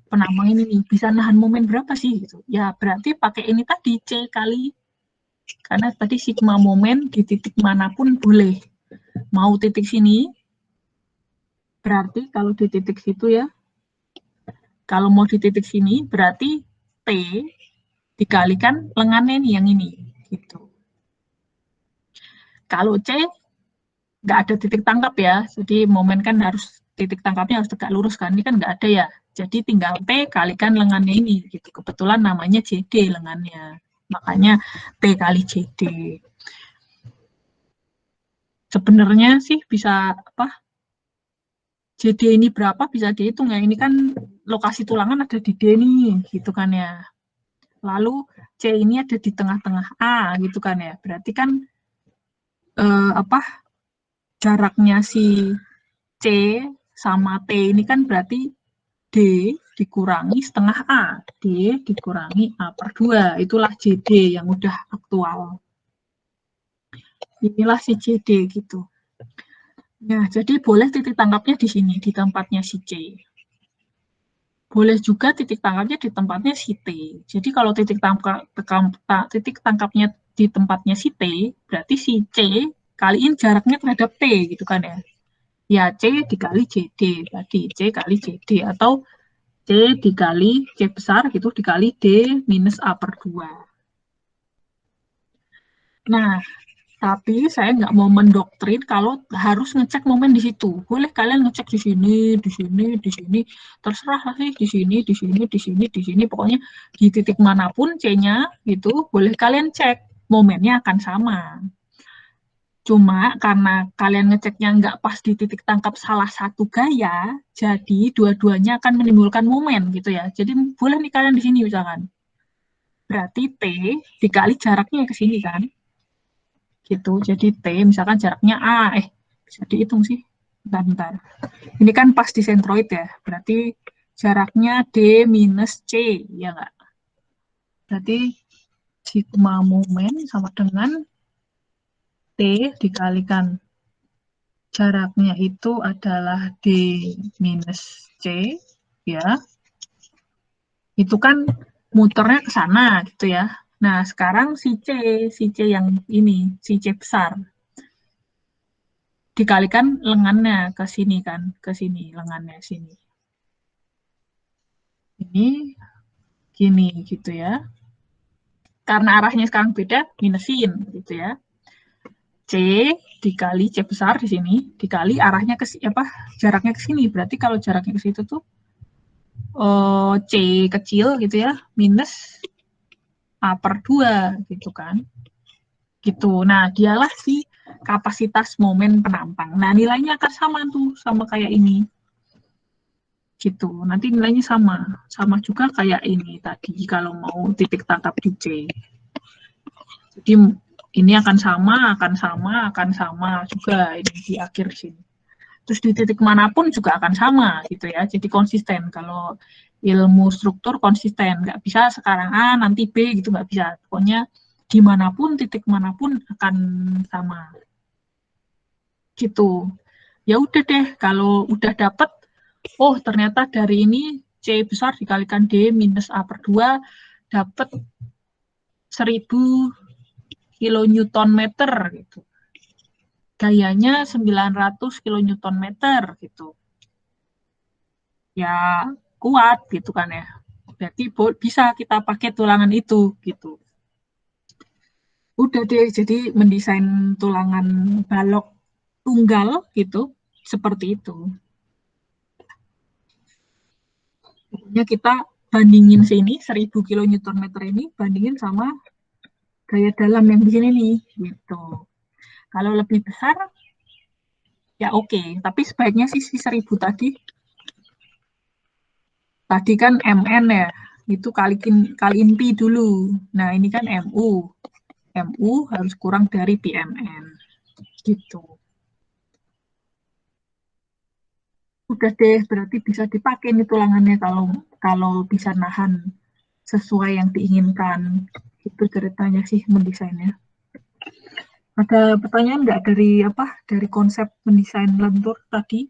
Penampang ini nih, bisa nahan momen berapa sih gitu. Ya, berarti pakai ini tadi C kali, karena tadi sigma momen di titik manapun boleh. Mau titik sini, berarti kalau di titik situ ya, kalau mau di titik sini, berarti T dikalikan lengannya nih yang ini. Gitu. Kalau C, nggak ada titik tangkap ya, jadi momen kan harus, titik tangkapnya harus tegak lurus kan, ini kan nggak ada ya. Jadi tinggal T kalikan lengannya ini. Gitu. Kebetulan namanya JD lengannya. Makanya T kali JD. Sebenarnya sih bisa JD ini berapa bisa dihitung ya. Ini kan lokasi tulangan ada di D nih, gitu kan ya. Lalu C ini ada di tengah-tengah A, gitu kan ya. Berarti kan jaraknya si C sama T ini kan berarti D dikurangi setengah A. D dikurangi A per 2. Itulah JD yang udah aktual. Inilah si JD gitu. Nah, jadi boleh titik tangkapnya di sini, di tempatnya si C. Boleh juga titik tangkapnya di tempatnya si T. Jadi kalau titik tangkapnya di tempatnya si T, berarti si C kaliin jaraknya terhadap T gitu kan ya. Ya C dikali JD, tadi C kali JD, atau C dikali C besar gitu dikali D minus A per 2. Nah, Tapi saya nggak mau mendoktrin kalau harus ngecek momen di situ. Boleh kalian ngecek di sini, di sini, di sini. Terserah sih di sini, di sini, di sini, di sini. Pokoknya di titik manapun C-nya gitu, boleh kalian cek. Momennya akan sama. Cuma karena kalian ngeceknya nggak pas di titik tangkap salah satu gaya, jadi dua-duanya akan menimbulkan momen gitu ya. Jadi boleh nih kalian di sini misalkan. Berarti T dikali jaraknya ke sini kan. Gitu. Jadi T misalkan jaraknya A, bisa dihitung sih. Bentar. Ini kan pas di sentroid ya, berarti jaraknya D minus C, ya nggak? Berarti sigma momen sama dengan T dikalikan jaraknya itu adalah D minus C, ya. Itu kan muternya ke sana gitu ya. Nah, sekarang si C yang ini, si C besar. Dikalikan lengannya ke sini kan, ke sini lengannya sini. Ini gini gitu ya. Karena arahnya sekarang beda, minusin gitu ya. C dikali C besar di sini, dikali arahnya ke jaraknya ke sini. Berarti kalau jaraknya ke situ tuh C kecil gitu ya, minus A per 2 gitu kan. Gitu. Nah, dialah si kapasitas momen penampang. Nah, nilainya akan sama tuh, sama kayak ini. Gitu. Nanti nilainya sama. Sama juga kayak ini tadi kalau mau titik tangkap di C. Jadi ini akan sama juga ini di akhir sini. Terus di titik manapun juga akan sama gitu ya. Jadi konsisten. Kalau ilmu struktur konsisten, nggak bisa sekarang A nanti B gitu, nggak bisa. Pokoknya dimanapun titik manapun akan sama. Gitu. Ya udah deh, kalau udah dapet, oh ternyata dari ini C besar dikalikan D minus A per 2 dapat 1000 kilonewton meter gitu. Gayanya 900 kilonewton meter gitu. Ya kuat gitu kan ya. Berarti bisa kita pakai tulangan itu gitu. Udah deh, jadi mendesain tulangan balok tunggal gitu seperti itu. Pokoknya kita bandingin sini 1000 kilonewton meter ini bandingin sama gaya dalam yang di sini nih gitu. Kalau lebih besar ya oke, tapi sebaiknya sih 1000 tadi. Tadi kan MN ya, itu kaliin pi dulu. Nah, ini kan MU. MU harus kurang dari PMN. Gitu. Udah deh, berarti bisa dipakai nih tulangannya kalau bisa nahan sesuai yang diinginkan. Itu ceritanya sih mendesainnya. Ada pertanyaan nggak dari konsep mendesain lentur tadi?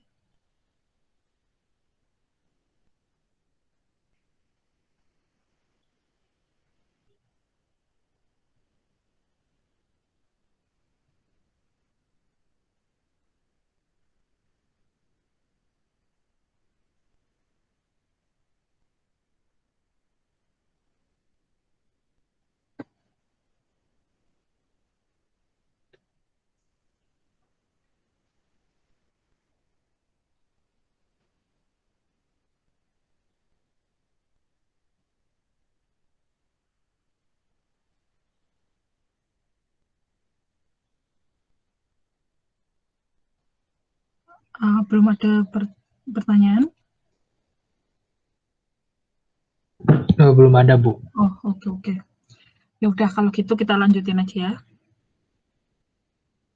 Belum ada pertanyaan? Belum ada, Bu. Oh, oke. Ya udah kalau gitu kita lanjutin aja ya.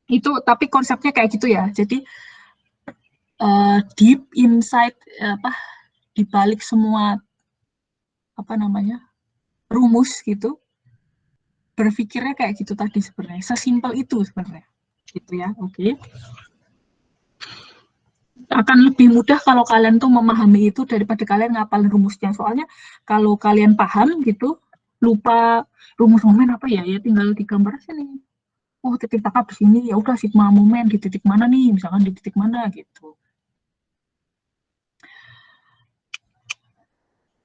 Itu tapi konsepnya kayak gitu ya. Jadi deep inside di balik semua rumus gitu, berpikirnya kayak gitu tadi sebenarnya. Sesimpel itu sebenarnya. Gitu ya. Oke. Akan lebih mudah kalau kalian tuh memahami itu daripada kalian ngapalin rumusnya. Soalnya kalau kalian paham gitu, lupa rumus momen apa ya tinggal digambar aja nih. Oh, titik tangkap di sini, ya udah sigma momen di titik mana nih, misalkan di titik mana gitu.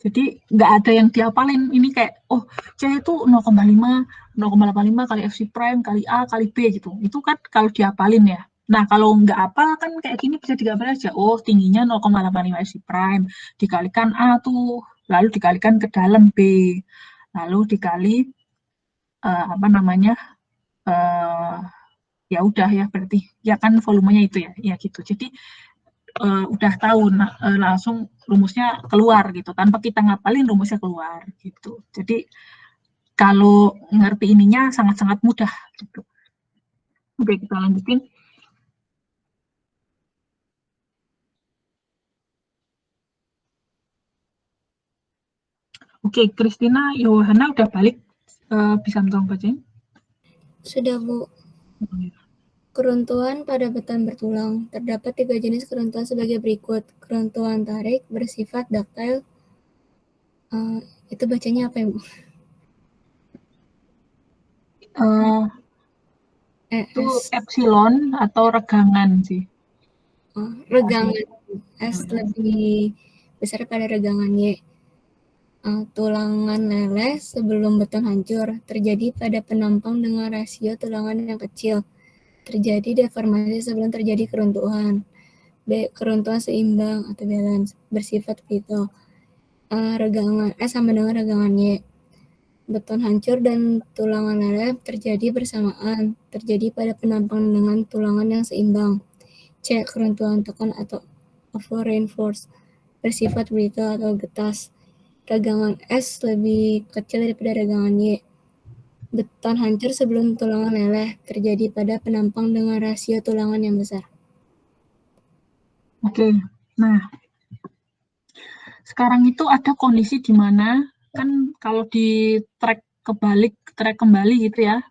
Jadi nggak ada yang diapalin. Ini kayak, oh C itu 0,5, 0,85 kali FC prime, kali A, kali B gitu. Itu kan kalau diapalin ya. Nah, kalau nggak apal kan kayak gini bisa digapal aja. Oh, tingginya 0,85 FC prime, dikalikan A tuh, lalu dikalikan ke dalam B. Lalu dikali, apa namanya, ya udah ya berarti, ya kan volumenya itu ya gitu. Jadi, udah tahu langsung rumusnya keluar gitu tanpa kita ngapalin rumusnya keluar gitu. Jadi kalau ngerti ininya sangat-sangat mudah gitu. Oke, kita lanjutin. Oke, Christina Yohana udah balik, bisa tolong bacain? Sudah, Bu. Keruntuhan pada beton bertulang. Terdapat 3 jenis keruntuhan sebagai berikut. Keruntuhan tarik bersifat ductile. Itu bacanya apa ya, Bu? Itu epsilon atau regangan sih. Regangan. S lebih besar pada regangan Y. Tulangan leleh sebelum beton hancur. Terjadi pada penampang dengan rasio tulangan yang kecil. Terjadi deformasi sebelum terjadi keruntuhan. B. Keruntuhan seimbang atau balance, bersifat vital. Regangan S sama dengan regangan Y. Beton hancur dan tulangan leleh terjadi bersamaan, terjadi pada penampang dengan tulangan yang seimbang. C. Keruntuhan tekan atau over-reinforced, bersifat brittle atau getas. Regangan S lebih kecil daripada regangan Y. Beton hancur sebelum tulangan leleh, terjadi pada penampang dengan rasio tulangan yang besar. Oke, nah sekarang itu ada kondisi di mana kan kalau di track kembali gitu ya,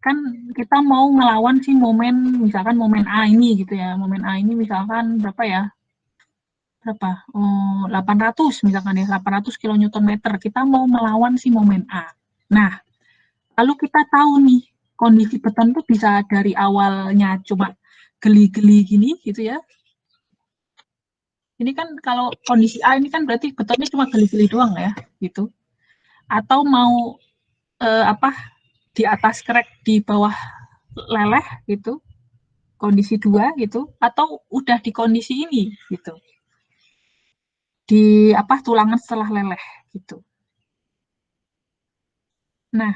kan kita mau ngelawan si momen, misalkan momen A ini gitu ya, momen A ini misalkan berapa ya, 800 misalkan ya, 800 kN/m, kita mau melawan si momen A. Nah, lalu kita tahu nih, kondisi beton tuh bisa dari awalnya cuma geli-geli gini gitu ya. Ini kan kalau kondisi A ini kan berarti betonnya cuma geli-geli doang ya, gitu. Atau mau di atas krek di bawah leleh gitu, kondisi 2 gitu, atau udah di kondisi ini gitu, di tulangan setelah leleh gitu. Nah,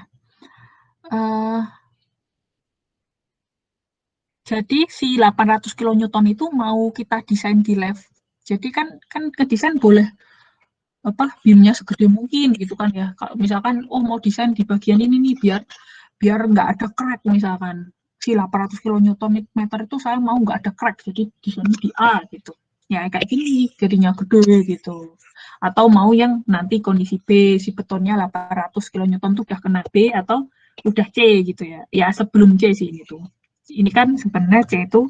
jadi si 800 kN itu mau kita desain di level. Jadi kan ke desain boleh beamnya segede mungkin gitu kan ya. Kalau misalkan mau desain di bagian ini nih biar nggak ada crack misalkan. Si 800 kN itu saya mau nggak ada crack, jadi desainnya di A gitu. Ya kayak gini jadinya gede gitu. Atau mau yang nanti kondisi B, si betonnya 800 kN itu udah kena B atau udah C gitu ya. Ya sebelum C sih gitu. Ini kan sebenarnya C itu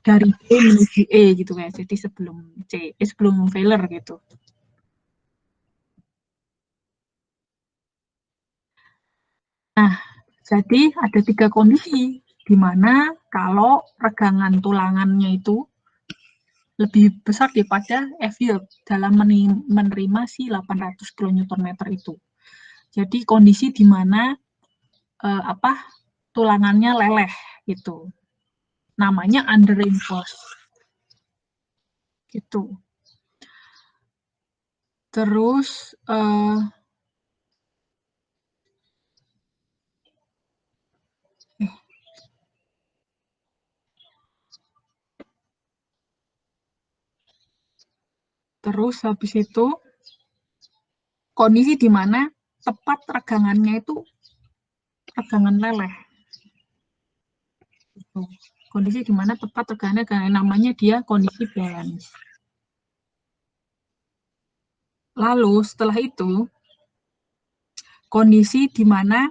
dari B menuju E gitu ya. Jadi sebelum failure gitu. Nah, jadi ada 3 kondisi di mana kalau regangan tulangannya itu lebih besar daripada F yield dalam menerima si 800 kN itu. Jadi kondisi di mana tulangannya leleh gitu. Namanya under reinforced. Gitu. Terus terus habis itu kondisi di mana tepat regangannya itu regangan leleh. Gitu. Kondisi di mana tepat regangannya namanya dia kondisi balance. Lalu setelah itu kondisi di mana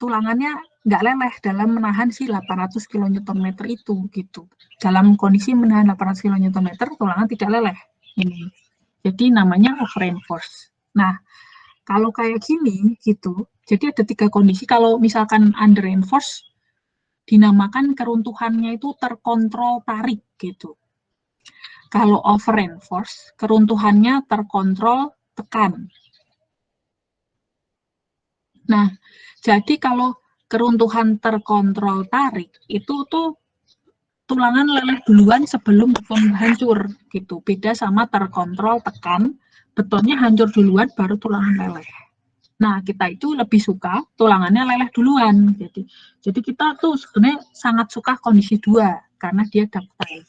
tulangannya nggak leleh dalam menahan si 800 kN itu gitu. Dalam kondisi menahan 800 kN, tulangan tidak leleh. Ini. Jadi namanya over-reinforced. Nah, kalau kayak gini gitu, jadi ada 3 kondisi. Kalau misalkan under-reinforced, dinamakan keruntuhannya itu terkontrol tarik gitu. Kalau over reinforce, keruntuhannya terkontrol tekan. Nah, jadi kalau keruntuhan terkontrol tarik, itu tuh tulangan leleh duluan sebelum beton hancur gitu. Beda sama terkontrol tekan, betonnya hancur duluan baru tulangan leleh. Nah, kita itu lebih suka tulangannya leleh duluan. Jadi kita tuh sebenarnya sangat suka kondisi 2 karena dia ductile.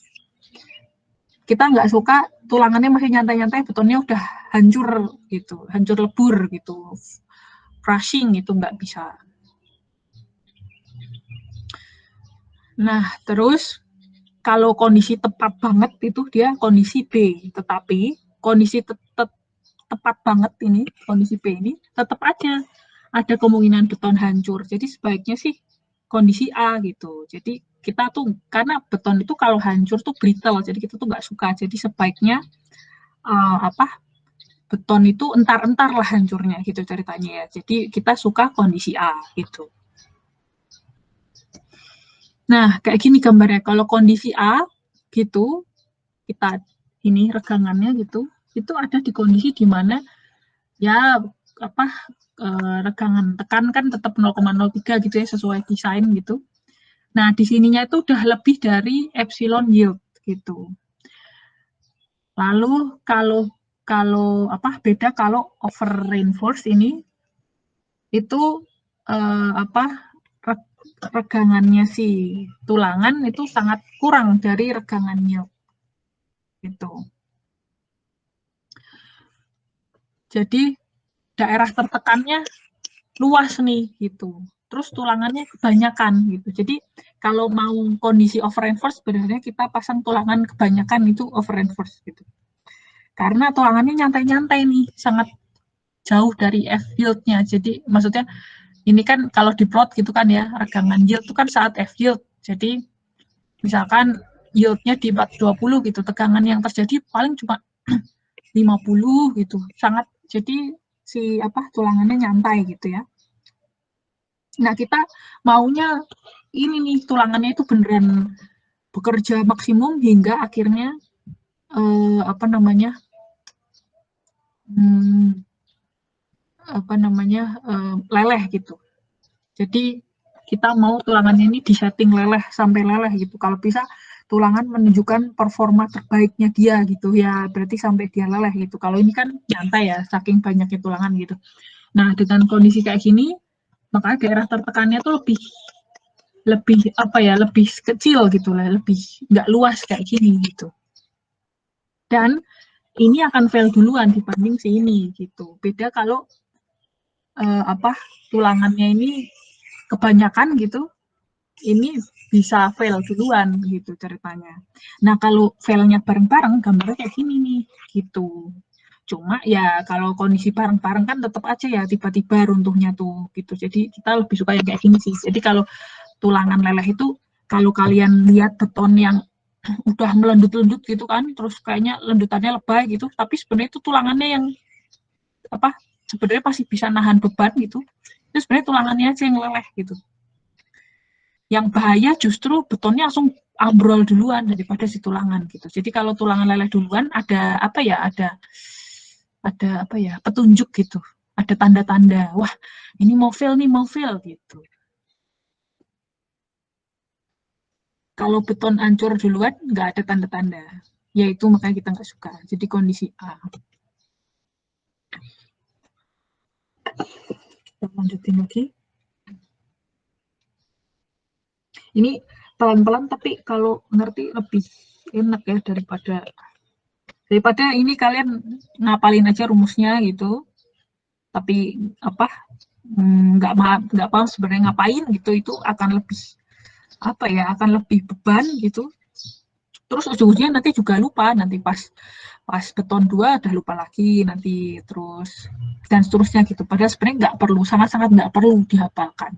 Kita nggak suka tulangannya masih nyantai-nyantai, betonnya udah hancur gitu, hancur lebur gitu. Crushing itu nggak bisa. Nah, terus kalau kondisi tepat banget itu dia kondisi B, tetapi kondisi tepat banget ini, kondisi B ini tetap aja ada kemungkinan beton hancur. Jadi sebaiknya sih kondisi A gitu. Jadi kita tuh, karena beton itu kalau hancur tuh brittle, jadi kita tuh nggak suka. Jadi sebaiknya beton itu entar-entar lah hancurnya gitu ceritanya ya. Jadi kita suka kondisi A gitu. Nah, kayak gini gambarnya. Kalau kondisi A gitu, kita ini regangannya gitu, itu ada di kondisi di mana ya regangan tekan kan tetap 0,03 gitu ya sesuai desain gitu. Nah, di sininya itu udah lebih dari epsilon yield gitu. Lalu kalau beda kalau over reinforce ini itu regangannya si tulangan itu sangat kurang dari regangan yield gitu. Jadi daerah tertekannya luas nih gitu. Terus tulangannya kebanyakan gitu. Jadi kalau mau kondisi over reinforce sebenarnya kita pasang tulangan kebanyakan itu over reinforce gitu. Karena tulangannya nyantai-nyantai nih, sangat jauh dari F yield-nya. Jadi maksudnya ini kan kalau di plot gitu kan ya, regangan yield itu kan saat F yield. Jadi misalkan yield-nya di 420 gitu, tegangan yang terjadi paling cuma 50 gitu. Sangat, jadi si tulangannya nyantai gitu ya. Nah, kita maunya ini nih tulangannya itu beneran bekerja maksimum hingga akhirnya leleh gitu. Jadi kita mau tulangannya ini disetting leleh sampai leleh gitu. Kalau bisa tulangan menunjukkan performa terbaiknya dia gitu ya, berarti sampai dia leleh gitu. Kalau ini kan nyantai ya, saking banyaknya tulangan gitu. Nah, dengan kondisi kayak gini, makanya daerah tertekannya tuh lebih kecil gitu lah, lebih nggak luas kayak gini gitu. Dan ini akan fail duluan dibanding si ini gitu. Beda kalau tulangannya ini kebanyakan gitu, ini bisa fail duluan gitu ceritanya. Nah, kalau failnya bareng-bareng, gambarnya kayak gini nih gitu. Cuma ya kalau kondisi bareng-bareng kan tetap aja ya tiba-tiba runtuhnya tuh gitu. Jadi kita lebih suka yang kayak gini sih. Jadi kalau tulangan leleh itu, kalau kalian lihat beton yang udah melendut-lendut gitu kan, terus kayaknya lendutannya lebay gitu, tapi sebenarnya itu tulangannya yang sebenarnya pasti bisa nahan beban gitu. Itu sebenarnya tulangannya aja yang leleh gitu. Yang bahaya justru betonnya langsung ambrol duluan daripada si tulangan gitu. Jadi kalau tulangan leleh duluan ada petunjuk gitu. Ada tanda-tanda, wah ini mau fail gitu. Kalau beton hancur duluan, nggak ada tanda-tanda. Yaitu makanya kita nggak suka. Jadi kondisi A. Kita lanjutin lagi. Ini pelan-pelan, tapi kalau ngerti lebih enak ya daripada ini kalian ngapalin aja rumusnya gitu. Tapi nggak paham sebenarnya ngapain gitu, itu akan lebih akan lebih beban gitu. Terus ujung-ujungnya nanti juga lupa, nanti pas beton 2 udah lupa lagi nanti, terus dan seterusnya gitu. Padahal sebenarnya nggak perlu, sangat-sangat nggak perlu dihafalkan.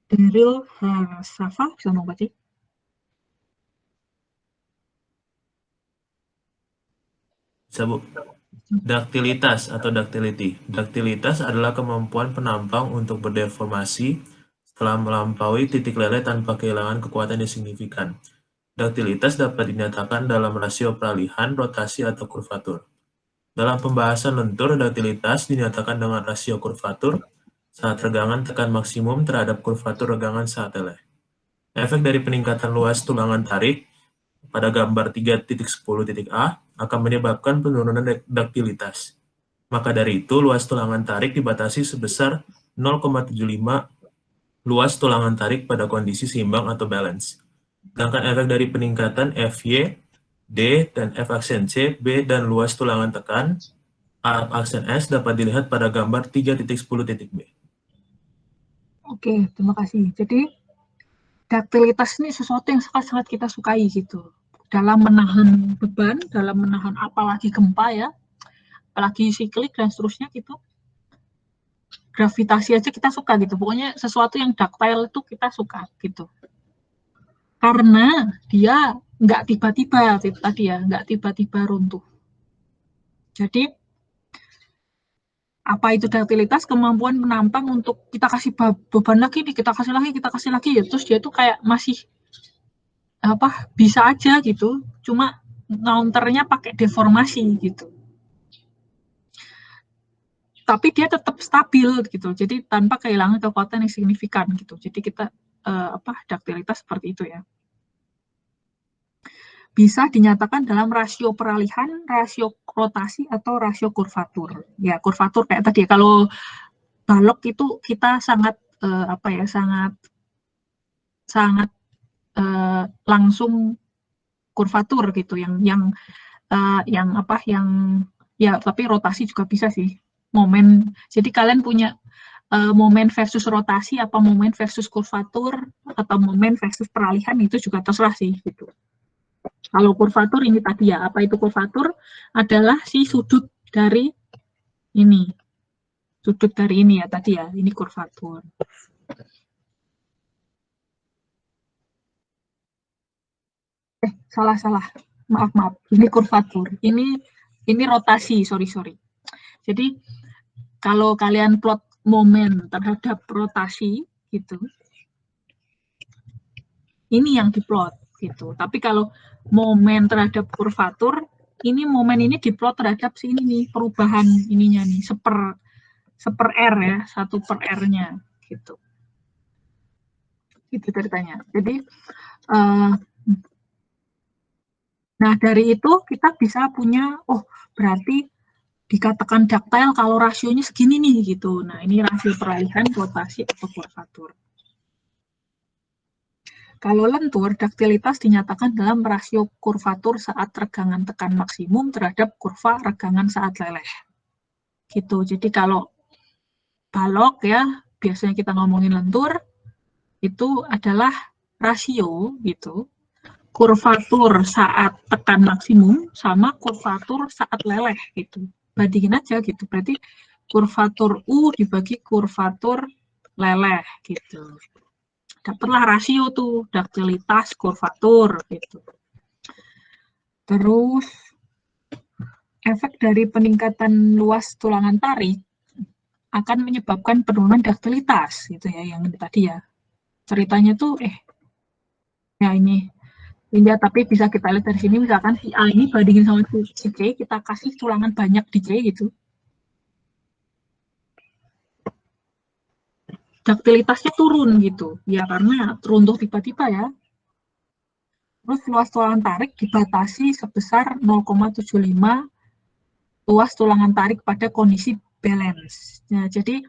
Daryl Safa bisa ngomong sih? Sabuk. Daktilitas atau ductility. Daktilitas adalah kemampuan penampang untuk berdeformasi telah melampaui titik leleh tanpa kehilangan kekuatan yang signifikan. Daktilitas dapat dinyatakan dalam rasio peralihan, rotasi, atau kurvatur. Dalam pembahasan lentur, daktilitas dinyatakan dengan rasio kurvatur saat regangan tekan maksimum terhadap kurvatur regangan saat leleh. Efek dari peningkatan luas tulangan tarik pada gambar 3.10.A akan menyebabkan penurunan daktilitas. Maka dari itu, luas tulangan tarik dibatasi sebesar 0,75 luas tulangan tarik pada kondisi seimbang atau balance. Sedangkan efek dari peningkatan Fy, D, dan F aksen C, B, dan luas tulangan tekan A aksen S dapat dilihat pada gambar 3.10.B. Oke, terima kasih. Jadi, daktilitas ini sesuatu yang sangat-sangat kita sukai gitu. Dalam menahan beban, dalam menahan apalagi gempa ya, apalagi siklik dan seterusnya gitu. Gravitasi aja kita suka gitu. Pokoknya sesuatu yang ductile itu kita suka gitu. Karena dia nggak tiba-tiba tadi ya, nggak tiba-tiba runtuh. Jadi apa itu daktilitas? Kemampuan menampang untuk kita kasih beban lagi nih, kita kasih lagi ya. Terus dia tuh kayak masih bisa aja gitu. Cuma counternya pakai deformasi gitu. Tapi dia tetap stabil gitu. Jadi tanpa kehilangan kekuatan yang signifikan gitu. Jadi kita daktilitas seperti itu ya. Bisa dinyatakan dalam rasio peralihan, rasio rotasi, atau rasio kurvatur. Ya, kurvatur kayak tadi. Kalau balok itu kita sangat sangat langsung kurvatur gitu. Tapi rotasi juga bisa sih. Momen. Jadi kalian punya momen versus rotasi, apa momen versus kurvatur, atau momen versus peralihan, itu juga terserah sih gitu. Kalau kurvatur ini tadi ya, apa itu kurvatur? Adalah si sudut dari ini. Sudut dari ini ya tadi ya, ini kurvatur. Salah. Maaf. Ini kurvatur. Ini rotasi, sorry. Jadi kalau kalian plot momen terhadap rotasi gitu, ini yang diplot gitu. Tapi kalau momen terhadap kurvatur, ini momen ini diplot terhadap sini nih, perubahan ininya nih, seper R ya, 1/R-nya gitu. Itu ceritanya. Jadi nah dari itu kita bisa punya, berarti dikatakan ductile kalau rasionya segini nih gitu. Nah ini rasio peralihan, rotasi, atau kurvatur. Kalau lentur, daktilitas dinyatakan dalam rasio kurvatur saat regangan tekan maksimum terhadap kurva regangan saat leleh. Gitu. Jadi kalau balok ya, biasanya kita ngomongin lentur, itu adalah rasio gitu. Kurvatur saat tekan maksimum sama kurvatur saat leleh gitu. Bandingin aja gitu. Berarti kurvatur U dibagi kurvatur leleh gitu. Dapatlah rasio tuh, daktilitas, kurvatur gitu. Terus efek dari peningkatan luas tulangan tarik akan menyebabkan penurunan daktilitas gitu ya, yang tadi ya. Ceritanya tuh ya ini ya, tapi bisa kita lihat dari sini, misalkan si A ini bandingin sama si C, kita kasih tulangan banyak di C gitu. Daktilitasnya turun gitu, ya karena runtuh tiba-tiba ya. Terus luas tulangan tarik dibatasi sebesar 0,75 luas tulangan tarik pada kondisi balance. Nah, jadi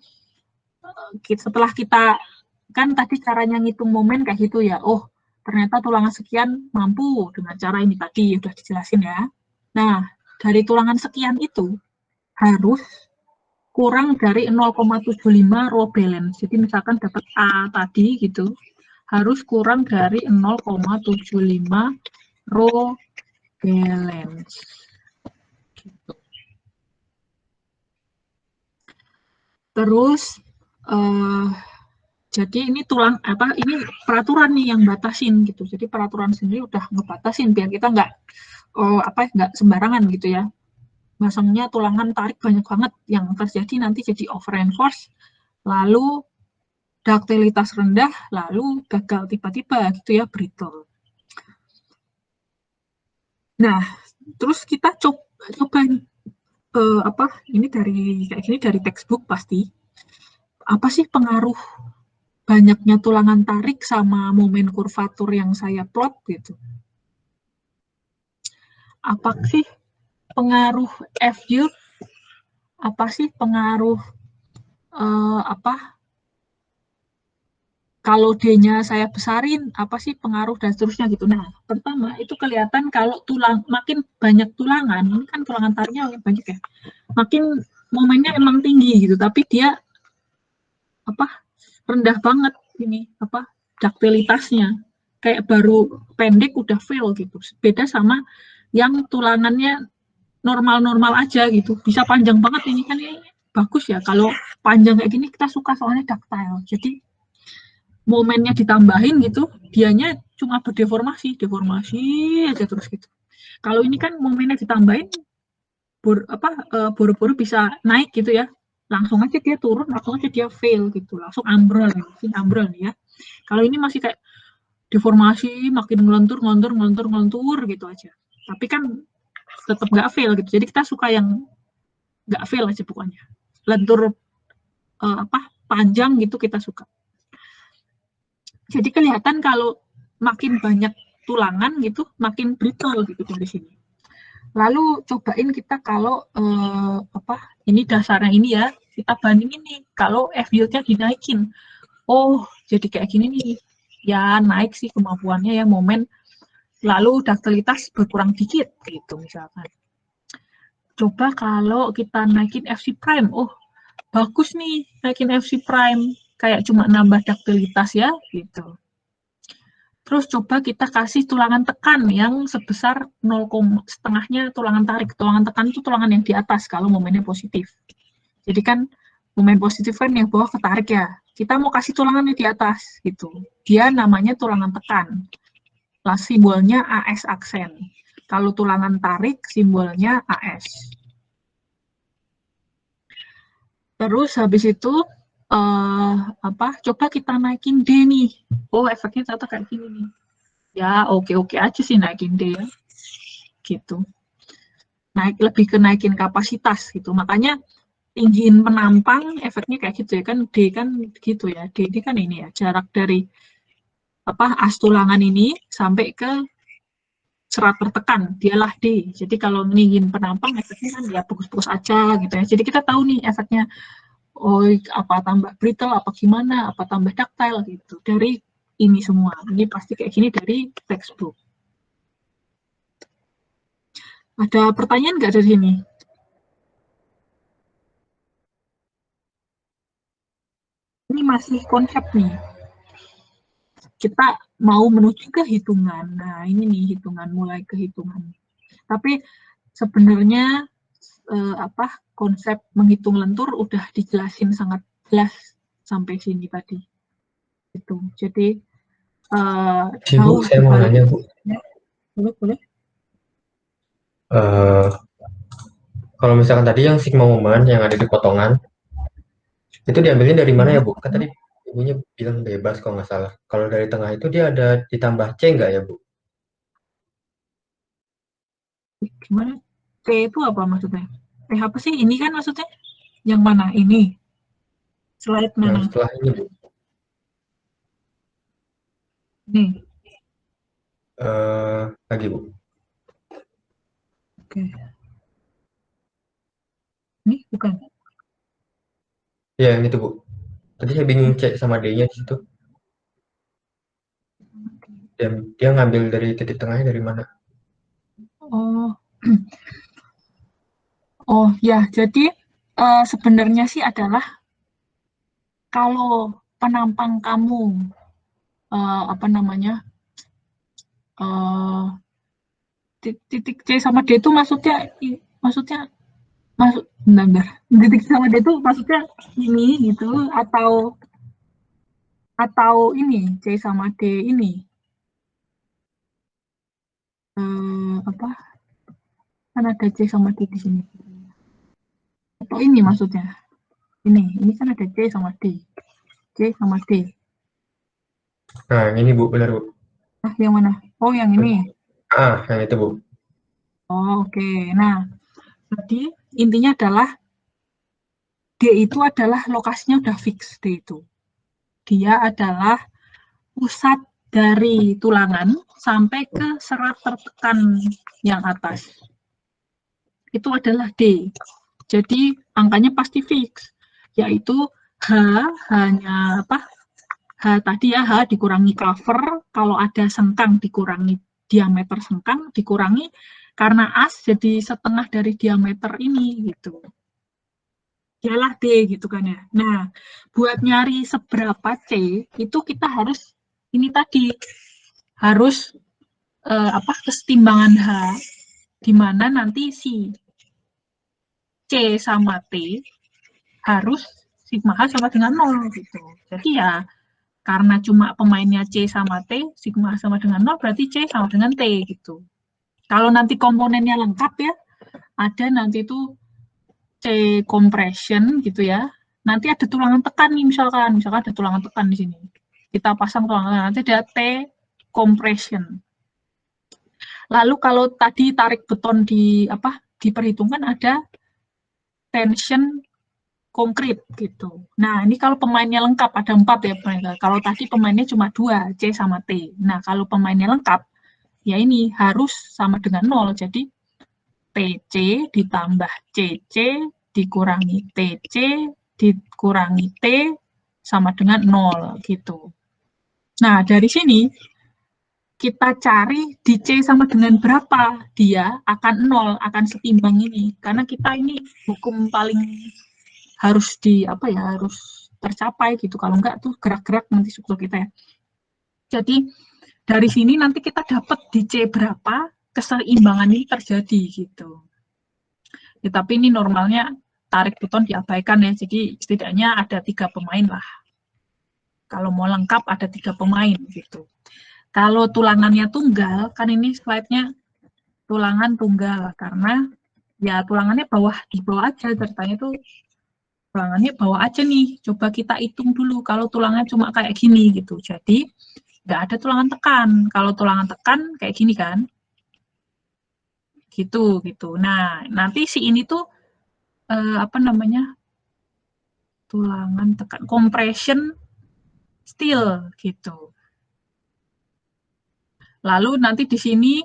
setelah kita, kan tadi caranya ngitung momen kayak gitu ya, ternyata tulangan sekian mampu dengan cara ini tadi, udah dijelasin ya. Nah, dari tulangan sekian itu harus kurang dari 0,75 row balance. Jadi misalkan dapat A tadi gitu, harus kurang dari 0,75 row balance. Gitu. Terus jadi ini ini peraturan nih yang batasin gitu. Jadi peraturan sendiri udah ngebatasin biar kita nggak sembarangan gitu ya. Masangnya tulangan tarik banyak banget, yang terjadi nanti jadi over reinforce, lalu daktilitas rendah lalu gagal tiba-tiba gitu ya, brittle. Nah, terus kita coba ini dari textbook pasti. Apa sih pengaruh banyaknya tulangan tarik sama momen kurvatur yang saya plot gitu? Apa sih pengaruh F-yield? Apa sih pengaruh kalau D-nya saya besarin, apa sih pengaruh dan seterusnya gitu. Nah, pertama itu kelihatan kalau makin banyak tulangan, ini kan tulangan tariknya makin banyak ya, makin momennya emang tinggi gitu, tapi dia rendah banget ini daktilitasnya. Kayak baru pendek udah fail gitu. Beda sama yang tulangannya normal-normal aja gitu. Bisa panjang banget ini kan bagus ya. Kalau panjang kayak gini kita suka soalnya ductile. Jadi momennya ditambahin gitu, dianya cuma deformasi aja terus gitu. Kalau ini kan momennya ditambahin, buru-buru bisa naik gitu ya, langsung aja dia turun, langsung aja dia fail gitu, langsung ambrol ya. Kalau ini masih kayak deformasi, makin ngelentur gitu aja. Tapi kan tetap nggak fail gitu. Jadi kita suka yang nggak fail aja pokoknya. Lentur panjang gitu kita suka. Jadi kelihatan kalau makin banyak tulangan gitu, makin brittle gitu dari sini. Lalu cobain kita kalau ini dasarnya ini ya, kita bandingin nih kalau F-yield-nya dinaikin. Oh, jadi kayak gini nih. Ya naik sih kemampuannya ya momen. Lalu daktilitas berkurang dikit gitu misalkan. Coba kalau kita naikin FC prime. Oh, bagus nih naikin FC prime. Kayak cuma nambah daktilitas ya gitu. Terus coba kita kasih tulangan tekan yang sebesar 0,5-nya tulangan tarik. Tulangan tekan itu tulangan yang di atas kalau momennya positif. Jadi kan momen positif kan yang bawah ketarik ya. Kita mau kasih tulangannya di atas gitu. Dia namanya tulangan tekan. Lah simbolnya AS aksen. Kalau tulangan tarik simbolnya AS. Terus habis itu coba kita naikin D nih. Oh, efeknya ternyata kayak gini nih. Ya, oke-oke aja sih naikin D ya. Gitu. Lebih ke naikin kapasitas gitu. Makanya tinggiin penampang efeknya kayak gitu ya kan. D kan gitu ya. D ini kan ini ya, jarak dari as tulangan ini sampai ke serat tertekan, dialah D. Jadi kalau tinggiin penampang efeknya kan ya bagus-bagus aja gitu ya. Jadi kita tahu nih efeknya apa tambah brittle, apa gimana, apa tambah ductile gitu. Dari ini semua. Ini pasti kayak gini dari textbook. Ada pertanyaan nggak dari sini? Ini masih konsep nih. Kita mau menuju ke hitungan. Nah, ini nih hitungan, mulai ke hitungan. Tapi sebenarnya konsep menghitung lentur udah dijelasin sangat jelas sampai sini tadi. Itu. Jadi Bu, saya mau nanya, Bu. Boleh. Kalau misalkan tadi yang sigma moment yang ada di potongan, itu diambilnya dari mana ya, Bu? Kan tadi ibunya bilang bebas kalau nggak salah. Kalau dari tengah itu dia ada ditambah C nggak ya, Bu? Gimana? C itu apa maksudnya? Apa sih? Ini kan maksudnya? Yang mana? Ini? Slide mana? Yang setelah ini, Bu. Nih. Lagi, Bu. Oke. Ini bukan? Ya, yang itu, Bu. Tadi saya bingung C sama D-nya di situ. Dan dia ngambil dari titik tengahnya dari mana? Oh ya, jadi sebenarnya sih adalah kalau penampang kamu titik C sama D itu maksudnya benar. Titik C sama D itu maksudnya ini gitu atau ini C sama D ini kan ada C sama D di sini atau ini maksudnya ini kan ada C sama D C sama D. Nah, yang ini Bu, benar Bu. Nah, yang mana? Oh, yang ini. Yang itu Bu. Oh, oke. Nah, jadi intinya adalah D itu adalah lokasinya udah fix, D itu. Dia adalah pusat dari tulangan sampai ke serat tertekan yang atas. Itu adalah D. Jadi angkanya pasti fix, yaitu H-nya apa? H tadi ya, H dikurangi cover, kalau ada sengkang dikurangi diameter sengkang, dikurangi karena as jadi setengah dari diameter ini gitu. Dialah D gitu kan ya. Nah, buat nyari seberapa C itu kita harus ini tadi harus kesetimbangan H di mana nanti si C sama T harus sigma H sama dengan 0 gitu. Jadi ya karena cuma pemainnya C sama T, sigma H sama dengan 0 berarti C sama dengan T gitu. Kalau nanti komponennya lengkap ya, ada nanti itu C compression gitu ya. Nanti ada tulangan tekan nih misalkan ada tulangan tekan di sini. Kita pasang tulangan, nanti ada T compression. Lalu kalau tadi tarik beton diperhitungkan ada tension konkret gitu. Nah, ini kalau pemainnya lengkap ada 4 ya. Kalau tadi pemainnya cuma 2, C sama T. Nah, kalau pemainnya lengkap, ya ini harus sama dengan 0. Jadi TC ditambah CC dikurangi TC dikurangi T sama dengan 0 gitu. Nah, dari sini kita cari di C sama dengan berapa, dia akan 0, akan setimbang ini. Karena kita ini hukum paling harus harus tercapai gitu. Kalau enggak tuh gerak-gerak nanti struktur kita ya. Jadi dari sini nanti kita dapat di C berapa, keseimbangan ini terjadi gitu. Ya, tapi ini normalnya tarik beton diabaikan ya. Jadi setidaknya ada 3 pemain lah. Kalau mau lengkap ada 3 pemain gitu. Kalau tulangannya tunggal, kan ini slide-nya tulangan tunggal, karena ya tulangannya di bawah aja, ceritanya tuh tulangannya bawah aja nih. Coba kita hitung dulu, kalau tulangannya cuma kayak gini gitu. Jadi, nggak ada tulangan tekan. Kalau tulangan tekan kayak gini kan. Gitu. Nah, nanti si ini tuh, tulangan tekan, compression steel gitu. Lalu nanti di sini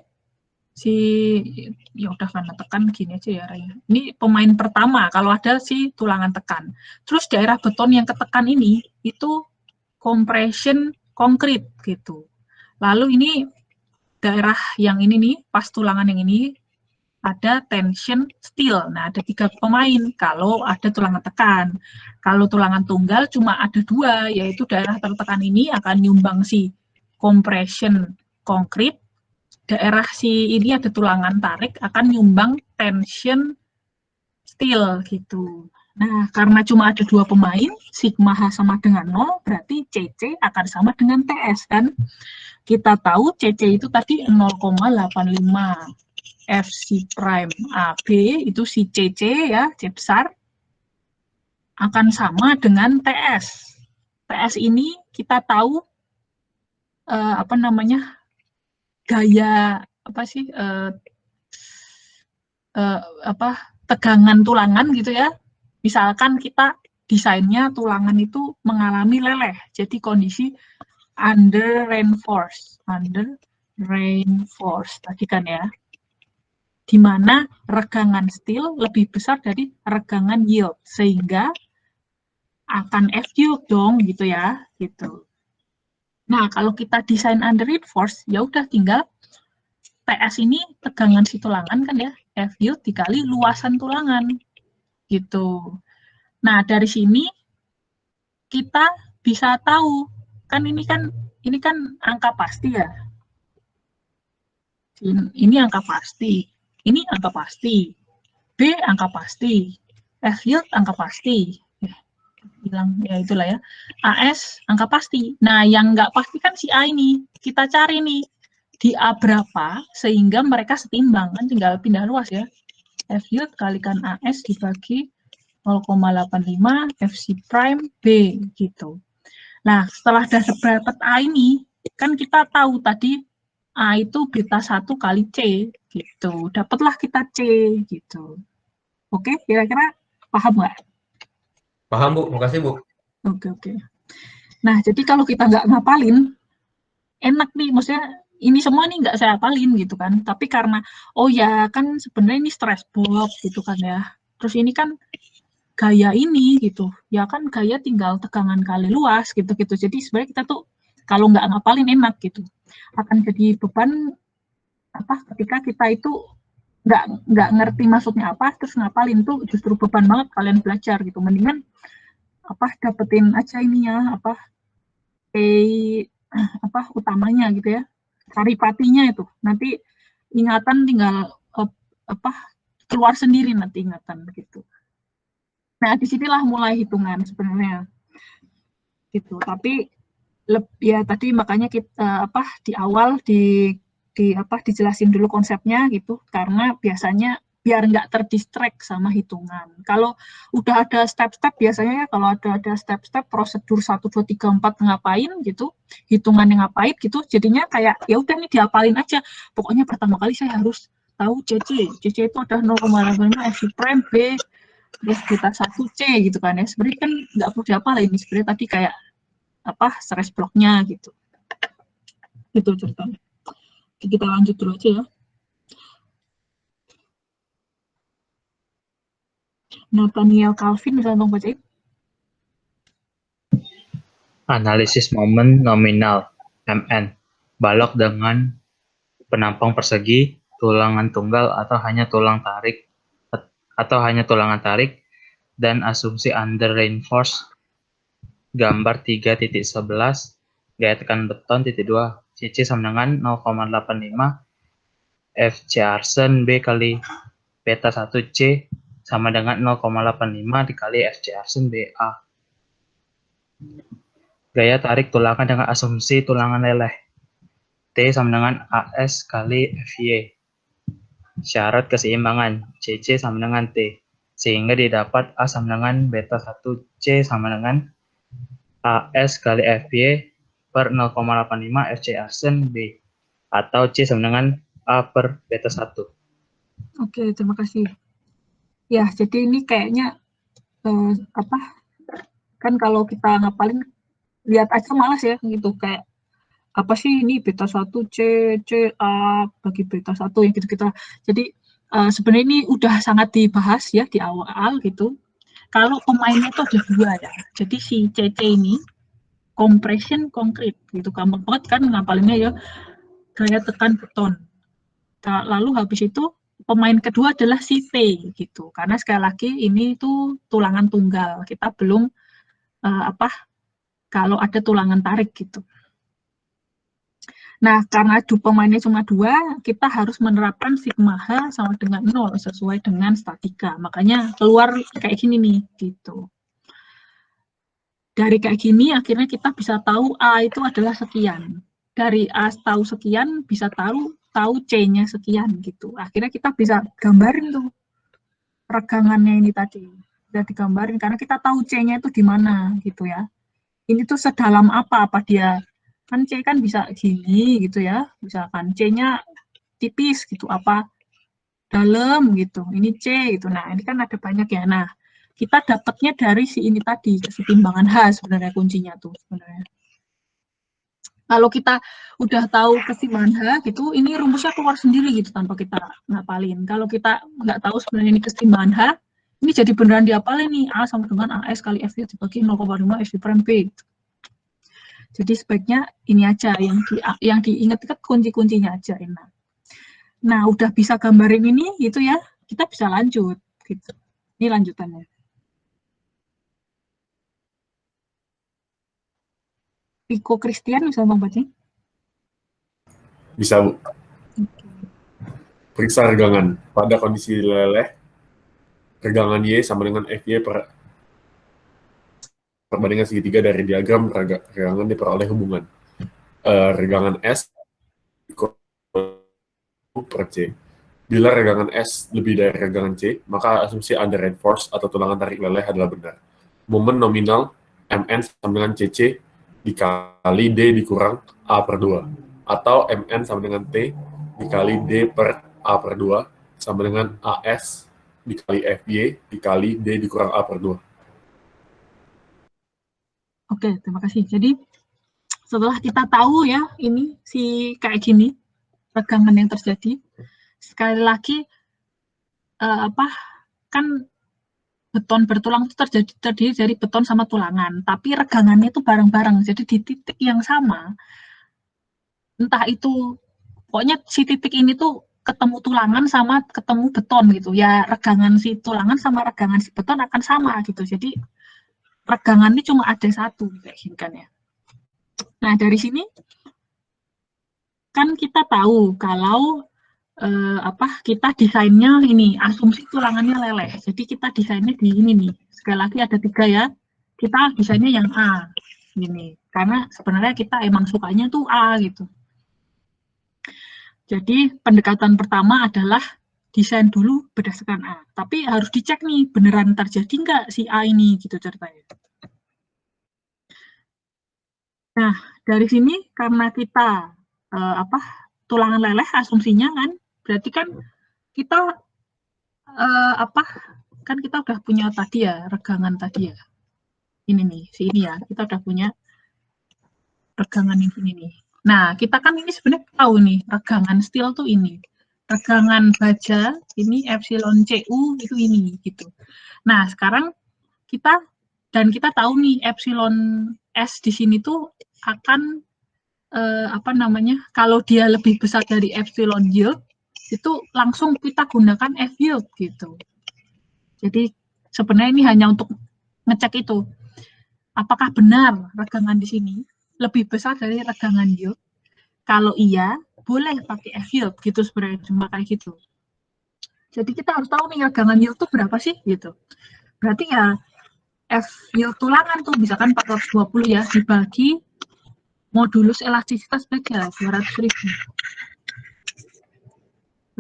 ya udah karena tekan gini aja ya Raya. Ini pemain pertama kalau ada si tulangan tekan. Terus daerah beton yang ketekan ini itu compression konkret gitu. Lalu ini daerah yang ini nih pas tulangan yang ini ada tension steel. Nah, ada 3 pemain kalau ada tulangan tekan. Kalau tulangan tunggal cuma ada 2, yaitu daerah tertekan ini akan nyumbang si compression konkret, daerah si ini ada tulangan tarik akan nyumbang tension steel gitu. Nah, karena cuma ada 2 pemain, sigma H sama dengan 0, berarti CC akan sama dengan TS kan. Kita tahu CC itu tadi 0,85 FC prime AB, itu si CC ya, C besar, akan sama dengan TS. TS ini kita tahu gaya tegangan tulangan gitu ya. Misalkan kita desainnya tulangan itu mengalami leleh, jadi kondisi under reinforce tadi kan ya, di mana regangan steel lebih besar dari regangan yield, sehingga akan F yield dong gitu ya, gitu. Nah, kalau kita desain under reinforce, ya udah tinggal TS ini tegangan si tulangan kan ya, F yield dikali luasan tulangan, gitu. Nah, dari sini kita bisa tahu, kan ini kan angka pasti ya. Ini angka pasti, ini angka pasti, B angka pasti, F yield angka pasti. Bilang ya itulah ya, AS angka pasti. Nah, yang nggak pasti kan si A ini. Kita cari nih di A berapa sehingga mereka setimbang, kan tinggal pindah luas ya. F yield kalikan AS dibagi 0,85 FC prime B gitu. Nah, setelah dapat A ini, kan kita tahu tadi A itu beta 1 kali C, gitu. Dapatlah kita C, gitu. Oke, kira-kira paham nggak? Paham, Bu. Makasih, Bu. Oke. Nah, jadi kalau kita nggak ngapalin, enak nih, maksudnya ini semua nih nggak saya hafalin gitu kan. Tapi karena, oh ya kan sebenarnya ini stress box gitu kan ya. Terus ini kan gaya ini gitu. Ya kan gaya tinggal tegangan kali luas gitu-gitu. Jadi sebenarnya kita tuh kalau nggak ngapalin enak gitu. Akan jadi beban ketika kita itu nggak ngerti maksudnya apa, terus ngapalin tuh justru beban banget kalian belajar gitu. Mendingan dapetin aja ininya utamanya gitu ya, saripatinya itu nanti ingatan tinggal keluar sendiri nanti ingatan gitu. Nah disinilah mulai hitungan sebenarnya gitu. Tapi ya tadi makanya kita di awal dijelasin dulu konsepnya gitu, karena biasanya biar nggak terdistract sama hitungan. Kalau udah ada step-step biasanya ya, kalau ada step-step prosedur 1, 2, 3, 4 ngapain gitu, hitungan yang ngapain gitu, jadinya kayak ya udah nih dihafalin aja. Pokoknya pertama kali saya harus tahu CC itu ada 0,5 F prime B terus beta 1 C gitu kan ya. Sebenarnya kan nggak perlu dihafalin ini sebenarnya tadi kayak stress blocknya gitu. Itu ceritanya. Kita lanjut dulu aja ya. Nathaniel Calvin bisa tolong bacain. Analisis momen nominal (MN) balok dengan penampang persegi, tulangan tunggal atau hanya tulangan tarik, dan asumsi under reinforced. Gambar 3.11 gaya tekan beton (2) CC sama dengan 0,85 FC arsen B kali beta 1 C sama dengan 0,85 dikali FC arsen BA. Gaya tarik tulangan dengan asumsi tulangan leleh. T sama dengan AS kali FY. Syarat keseimbangan CC sama dengan T. Sehingga didapat A sama dengan beta 1 C sama dengan AS kali FY per 0,85 FC arsen B. Atau C sama dengan A per beta 1. Oke, terima kasih. Ya, jadi ini kayaknya kan kalau kita ngapalin lihat aja malas ya gitu, kayak apa sih ini beta 1 C A bagi beta 1 yang gitu-gitu. Jadi sebenarnya ini udah sangat dibahas ya di awal gitu. Kalau pemainnya tuh ada 2 ya. Jadi si CC ini compression konkret gitu, gampang banget kan ngapalinnya ya, gaya tekan beton. Lalu habis itu pemain kedua adalah si T gitu, karena sekali lagi ini tuh tulangan tunggal, kita belum kalau ada tulangan tarik gitu. Nah, karena pemainnya cuma 2, kita harus menerapkan sigma H sama dengan 0 sesuai dengan statika. Makanya keluar kayak gini nih gitu. Dari kayak gini akhirnya kita bisa tahu A itu adalah sekian. Dari A tahu sekian bisa tahu C-nya sekian gitu. Akhirnya kita bisa gambarin tuh regangannya ini tadi. Udah digambarin karena kita tahu C-nya itu di mana gitu ya. Ini tuh sedalam apa dia. Kan C kan bisa gini gitu ya. Misalkan C-nya tipis gitu, apa dalam gitu. Ini C gitu. Nah, ini kan ada banyak ya. Nah, kita dapatnya dari si ini tadi, kesetimbangan H sebenarnya kuncinya tuh sebenarnya. Kalau kita udah tahu kesetimbangan H gitu, ini rumusnya keluar sendiri gitu tanpa kita ngapalin. Kalau kita nggak tahu sebenarnya ini kesetimbangan H, ini jadi beneran diapalin nih, A sama dengan AS kali F dibagi 0,5 F prime B. Gitu. Jadi sebaiknya ini aja, yang diingat-ingat kunci-kuncinya aja enak. Nah, udah bisa gambarin ini gitu ya, kita bisa lanjut gitu. Ini lanjutannya. Piko Christian bisa Bang baca? Bisa, Bu. Periksa regangan. Pada kondisi leleh, regangan Y sama dengan FY perbandingan segitiga dari diagram regangan diperoleh hubungan regangan S per C. Bila regangan S lebih dari regangan C, maka asumsi under reinforced atau tulangan tarik leleh adalah benar. Momen nominal MN sama dengan CC dikali D dikurang A per 2. Atau MN sama dengan T dikali D per A per 2 sama dengan AS dikali FY dikali D dikurang A per 2. Oke, terima kasih. Jadi setelah kita tahu ya ini kayak gini regangan yang terjadi, sekali lagi kan beton bertulang itu terdiri dari beton sama tulangan, tapi regangannya itu bareng-bareng. Jadi di titik yang sama, entah itu pokoknya si titik ini tuh ketemu tulangan sama ketemu beton gitu. Ya regangan si tulangan sama regangan si beton akan sama gitu. Jadi regangannya cuma ada satu kayak gini kan ya. Nah, dari sini kan kita tahu kalau kita desainnya ini asumsi tulangannya leleh. Jadi kita desainnya di ini nih. Sekali lagi ada 3 ya. Kita desainnya yang A ini. Karena sebenarnya kita emang sukanya tuh A gitu. Jadi pendekatan pertama adalah desain dulu berdasarkan A. Tapi harus dicek nih beneran terjadi nggak si A ini gitu ceritanya. Nah, dari sini karena kita tulangan leleh asumsinya kan, berarti kan kita kan kita udah punya tadi ya regangan tadi ya. Ini nih, ini ya, kita udah punya regangan yang ini nih. Nah, kita kan ini sebenarnya tahu nih regangan steel tuh ini. Regangan baja ini epsilon CU itu ini gitu. Nah, sekarang kita tahu nih epsilon S di sini tuh akan kalau dia lebih besar dari epsilon yield itu langsung kita gunakan F yield gitu. Jadi sebenarnya ini hanya untuk ngecek itu apakah benar regangan di sini lebih besar dari regangan yield. Kalau iya, boleh pakai F yield gitu sebenarnya, cuma kayak gitu. Jadi kita harus tahu nih regangan yield itu berapa sih gitu. Berarti ya F yield tulangan tuh misalkan 420 ya dibagi modulus elastisitas baja 200.000.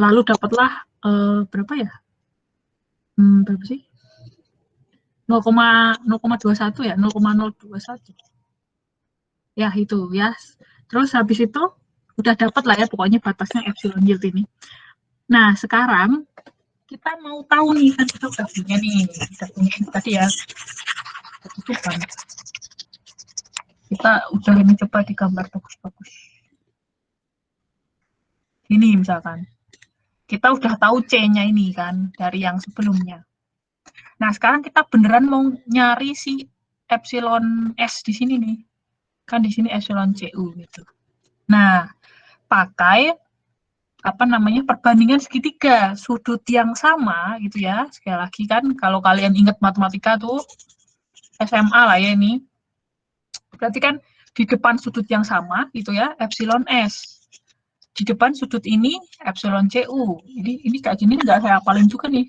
Lalu dapatlah berapa ya? Berapa sih? 0,21 ya, 0,021. Ya itu ya. Terus habis itu udah dapat lah ya pokoknya batasnya epsilon yield ini. Nah, sekarang kita mau tahu nih kan kita udah punya nih, tadi ya. Ketutupan. Kita udah ini coba digambar bagus-bagus. Ini misalkan. Kita udah tahu C-nya ini kan dari yang sebelumnya. Nah, sekarang kita beneran mau nyari si epsilon S di sini nih. Kan di sini epsilon CU gitu. Nah, pakai perbandingan segitiga, sudut yang sama gitu ya. Sekali lagi kan kalau kalian ingat matematika tuh SMA lah ya ini. Berarti kan di depan sudut yang sama gitu ya, epsilon S. Di depan sudut ini epsilon CU. Jadi ini kayak gini nggak saya hafalin juga nih.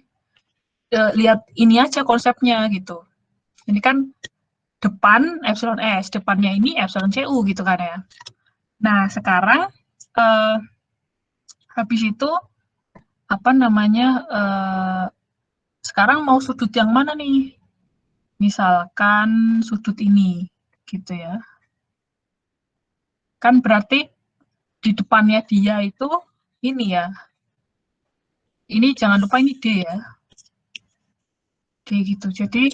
Lihat ini aja konsepnya gitu. Ini kan depan epsilon S, depannya ini epsilon CU gitu kan ya. Nah, sekarang habis itu sekarang mau sudut yang mana nih? Misalkan sudut ini gitu ya. Kan berarti di depannya dia itu ini ya. Ini jangan lupa ini D ya. D gitu. Jadi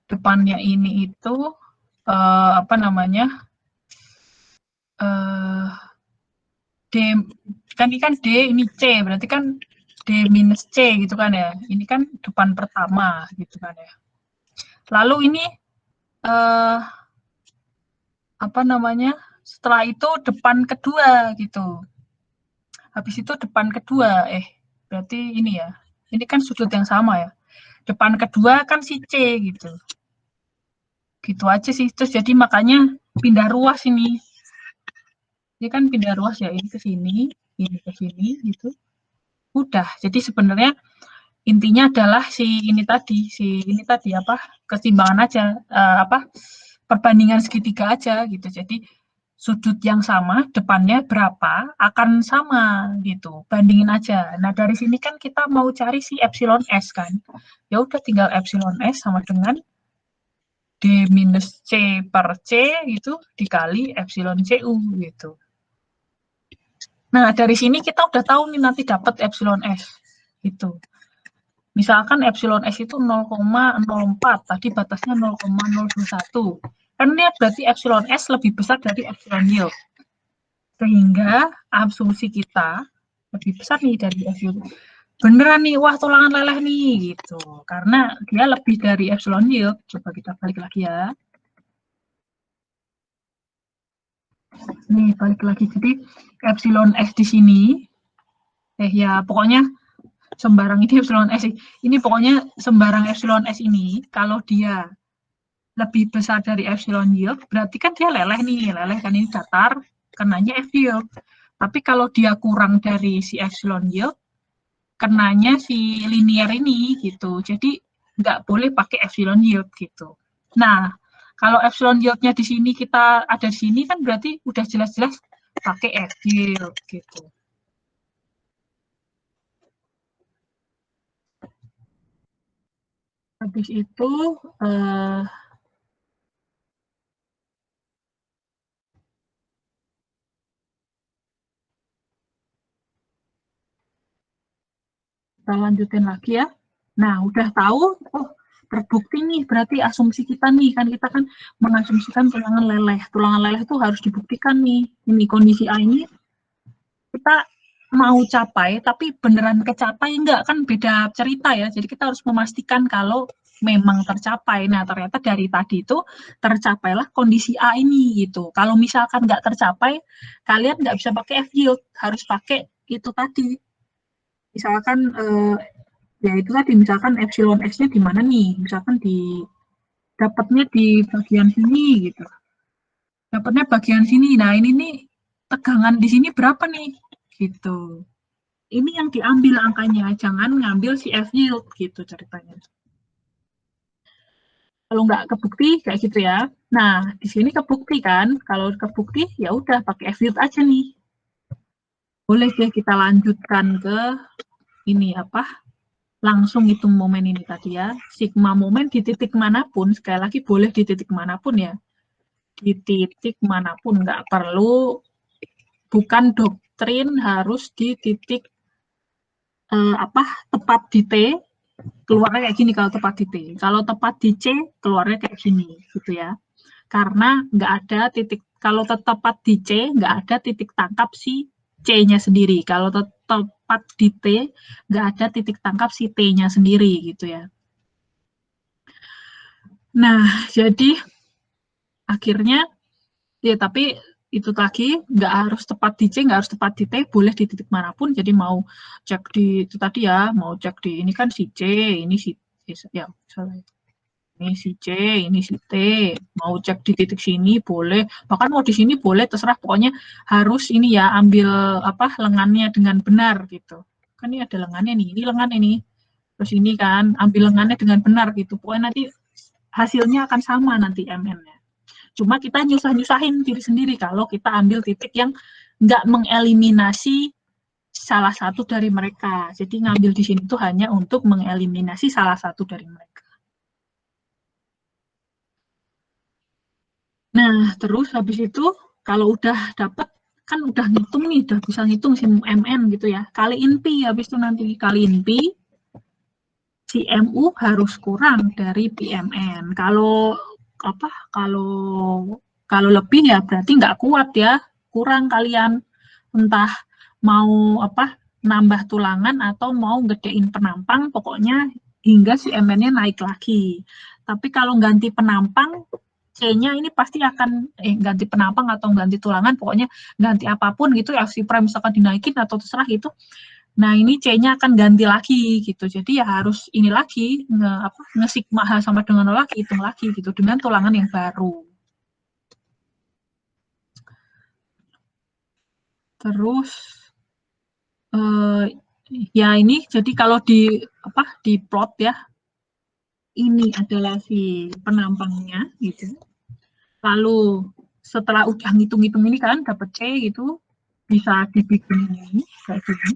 depannya ini itu D kan ini kan D, ini C, berarti kan D minus C gitu kan ya. Ini kan depan pertama gitu kan ya. Lalu ini setelah itu depan kedua gitu. Habis itu depan kedua, berarti ini ya. Ini kan sudut yang sama ya. Depan kedua kan si C gitu. Gitu aja sih. Terus jadi makanya pindah ruas ini. Ini kan pindah ruas ya, ini ke sini, ini ke sini gitu. Udah. Jadi sebenarnya intinya adalah ini tadi keseimbangan aja, perbandingan segitiga aja gitu. Jadi sudut yang sama depannya berapa akan sama gitu, bandingin aja. Nah, dari sini kan kita mau cari si epsilon S kan. Ya udah tinggal epsilon S sama dengan D minus C per C itu dikali epsilon CU gitu. Nah, dari sini kita udah tahu nih nanti dapat epsilon S gitu. Misalkan epsilon S itu 0,04, tadi batasnya 0,021. Kan ini berarti epsilon S lebih besar dari epsilon yield. Sehingga asumsi kita lebih besar nih dari epsilon. Beneran nih, wah tulangan leleh nih gitu. Karena dia lebih dari epsilon yield. Coba kita balik lagi ya. Nih, balik lagi. Jadi epsilon S di sini, ya pokoknya sembarang ini epsilon S. Ini pokoknya sembarang epsilon S ini, kalau dia lebih besar dari epsilon yield, berarti kan dia leleh nih. Leleh kan ini datar, kenanya F yield. Tapi kalau dia kurang dari si epsilon yield, kenanya si linear ini gitu. Jadi nggak boleh pakai epsilon yield gitu. Nah, kalau epsilon yield-nya di sini kita ada di sini kan berarti udah jelas-jelas pakai F yield gitu. Habis itu kita lanjutin lagi ya. Nah, udah tahu, oh terbukti nih, berarti asumsi kita nih, kan kita kan mengasumsikan tulangan leleh. Tulangan leleh itu harus dibuktikan nih. Ini kondisi A ini kita mau capai, tapi beneran kecapai enggak, kan beda cerita ya. Jadi kita harus memastikan kalau memang tercapai. Nah, ternyata dari tadi itu tercapailah kondisi A ini gitu. Kalau misalkan nggak tercapai, kalian nggak bisa pakai F yield, harus pakai itu tadi. Misalkan ya itu tadi, misalkan epsilon x-nya di mana nih? Misalkan dapatnya di bagian sini gitu. Dapatnya bagian sini. Nah, ini nih tegangan di sini berapa nih? Gitu. Ini yang diambil angkanya, jangan ngambil si F yield gitu ceritanya. Kalau nggak kebukti kayak gitu ya. Nah, di sini kebukti kan? Kalau kebukti ya udah pakai F yield aja nih. Boleh deh kita lanjutkan ke ini apa? Langsung hitung momen ini tadi ya. Sigma momen di titik manapun, sekali lagi boleh di titik manapun ya. Di titik manapun, nggak perlu, bukan doktrin harus di titik tepat di T, keluarnya kayak gini kalau tepat di T. Kalau tepat di C, keluarnya kayak gini gitu ya. Karena nggak ada titik, kalau tepat di C, nggak ada titik tangkap si C-nya sendiri. Kalau tepat di T, nggak ada titik tangkap si T-nya sendiri gitu ya. Nah, jadi akhirnya, ya tapi itu lagi, nggak harus tepat di C, nggak harus tepat di T, boleh di titik manapun. Jadi mau cek di, itu tadi ya, mau cek di, ini kan si C, ini si, ya, salah. Ini si C, ini si T, mau cek di titik sini boleh, bahkan mau di sini boleh, terserah, pokoknya harus ini ya, ambil lengannya dengan benar gitu. Kan ini ada lengannya nih, ini lengan ini, terus ini kan, ambil lengannya dengan benar gitu, pokoknya nanti hasilnya akan sama nanti MN-nya. Cuma kita nyusah-nyusahin diri sendiri kalau kita ambil titik yang nggak mengeliminasi salah satu dari mereka. Jadi ngambil di sini tuh hanya untuk mengeliminasi salah satu dari mereka. Nah, terus habis itu kalau udah dapat, kan udah ngitung nih, udah bisa ngitung si MN gitu ya. Kaliin Pi, habis itu nanti kaliin Pi, si MU harus kurang dari PMN. Kalau lebih ya berarti nggak kuat ya, kurang kalian, entah mau nambah tulangan atau mau gedein penampang, pokoknya hingga si MN-nya naik lagi. Tapi kalau ganti penampang, C-nya ini pasti akan ganti penampang atau ganti tulangan, pokoknya ganti apapun gitu ya, si prime misalkan dinaikin atau terserah gitu. Nah, ini C-nya akan ganti lagi gitu. Jadi ya harus ini lagi, nge-sigma H sama dengan 0 lagi, hitung lagi gitu, dengan tulangan yang baru. Terus, ya ini, jadi kalau di plot ya, ini adalah si penampangnya gitu. Lalu setelah udah ngitung-ngitung ini kan, dapat C gitu, bisa dibikin ini, kayak gini.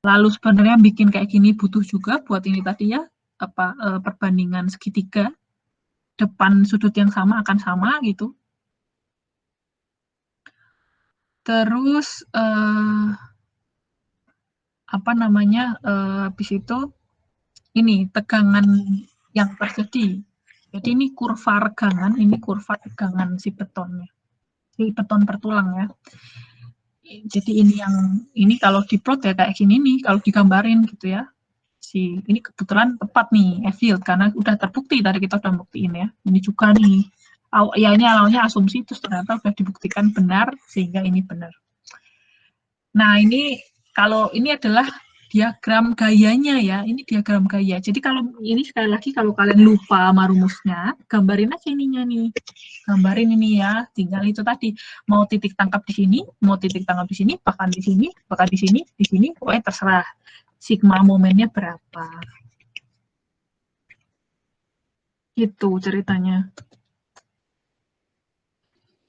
Lalu sebenarnya bikin kayak gini butuh juga buat ini tadi ya, perbandingan segitiga. depan sudut yang sama akan sama gitu. Terus apa namanya, habis itu ini tegangan yang terjadi. Jadi ini kurva regangan, ini kurva tegangan si betonnya, si beton bertulang ya. Jadi ini kalau diplot ya kayak gini nih, kalau digambarin gitu ya. Ini kebetulan tepat nih F-yield karena udah terbukti tadi kita udah buktiin ya. Ini juga nih, ya ini awalnya asumsi terus ternyata udah dibuktikan benar sehingga ini benar. Nah ini kalau ini adalah diagram gayanya ya, ini diagram gaya. Jadi kalau ini sekali lagi kalau kalian lupa sama rumusnya, gambarin aja ininya nih. Gambarin ini ya, tinggal itu tadi mau titik tangkap di sini, mau titik tangkap di sini, bahkan di sini, bahkan di sini, pokoknya terserah sigma momennya berapa. Gitu ceritanya.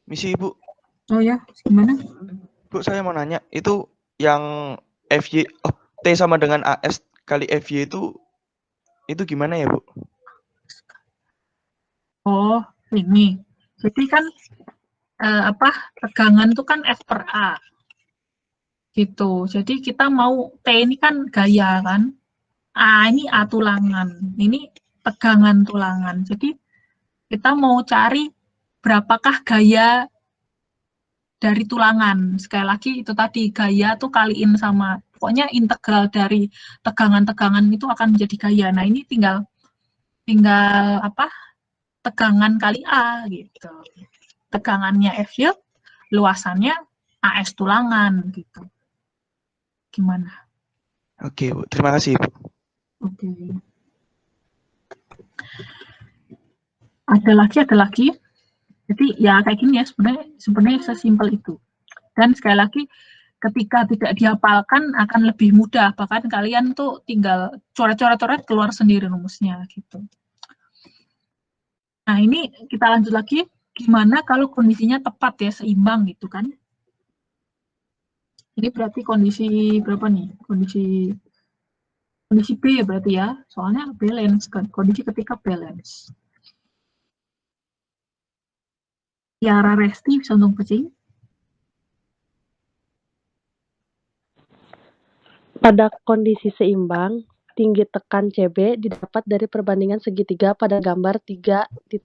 Misi Ibu. Oh ya, gimana? Bu, saya mau nanya, itu yang FY, T sama dengan AS kali FY itu gimana ya, Bu? Oh, ini. Jadi kan tegangan itu kan F per A. Gitu. Jadi kita mau T ini kan gaya kan. A ini A tulangan. Ini tegangan tulangan. Jadi kita mau cari berapakah gaya dari tulangan. Sekali lagi itu tadi gaya tuh kaliin sama pokoknya integral dari tegangan-tegangan itu akan menjadi gaya. Nah, ini tinggal tegangan kali A gitu. Tegangannya F-yield, luasannya AS tulangan gitu. Gimana? Oke, Bu. Terima kasih, Bu. Oke. Ada lagi. Jadi ya kayak gini ya sebenarnya sesimpel itu. Dan sekali lagi ketika tidak dihafalkan akan lebih mudah, bahkan kalian tuh tinggal coret-coret keluar sendiri rumusnya gitu. Nah ini kita lanjut lagi, gimana kalau kondisinya tepat ya, seimbang gitu kan. Ini berarti kondisi berapa nih? Kondisi B ya berarti ya, soalnya balance kan, kondisi ketika balance. Tiara Resti bisa untung kucing. Pada kondisi seimbang, tinggi tekan CB didapat dari perbandingan segitiga pada gambar 3.12.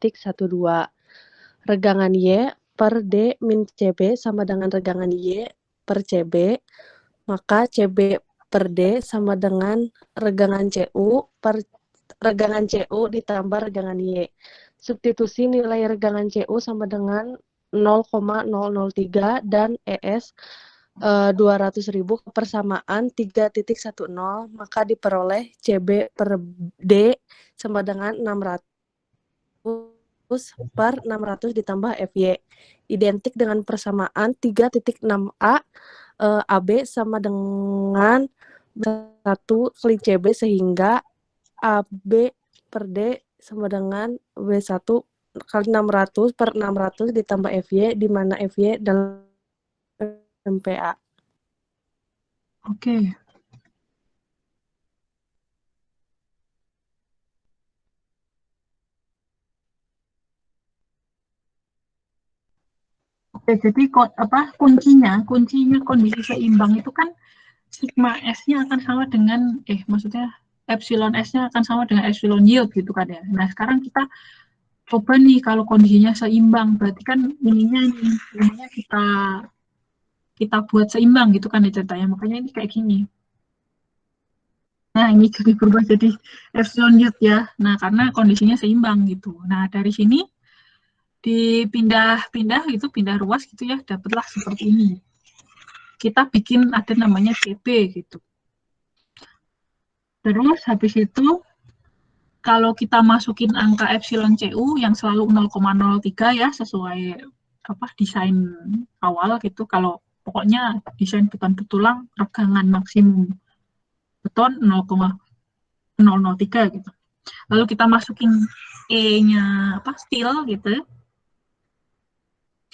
Regangan Y per D min CB sama dengan regangan Y per CB, maka CB per D sama dengan regangan CU per regangan CU ditambah regangan Y. Substitusi nilai regangan CU sama dengan 0,003 dan ES 200.000 persamaan 3.10, maka diperoleh CB per D sama dengan 600 per 600 ditambah FY. Identik dengan persamaan 3.6A AB sama dengan 1 kali CB sehingga AB per D sama dengan W1 kali 600 per 600 ditambah FY, di mana FY dalam MPA. Oke. Oke, jadi kuncinya kondisi seimbang itu kan sigma S-nya akan sama dengan maksudnya epsilon S-nya akan sama dengan epsilon yield gitu kan ya. Nah, sekarang kita coba nih kalau kondisinya seimbang, berarti kan ininya kita buat seimbang gitu kan ya ceritanya. Makanya ini kayak gini. Nah, ini jadi berubah jadi epsilon yield ya. Nah, karena kondisinya seimbang gitu. Nah, dari sini dipindah gitu, pindah ruas gitu ya, dapatlah seperti ini. Kita bikin ada namanya CB gitu. Terus habis itu kalau kita masukin angka epsilon CU yang selalu 0,03 ya, sesuai desain awal gitu. Kalau pokoknya desain beton betulang regangan maksimum beton 0,003 gitu. Lalu kita masukin E-nya steel gitu.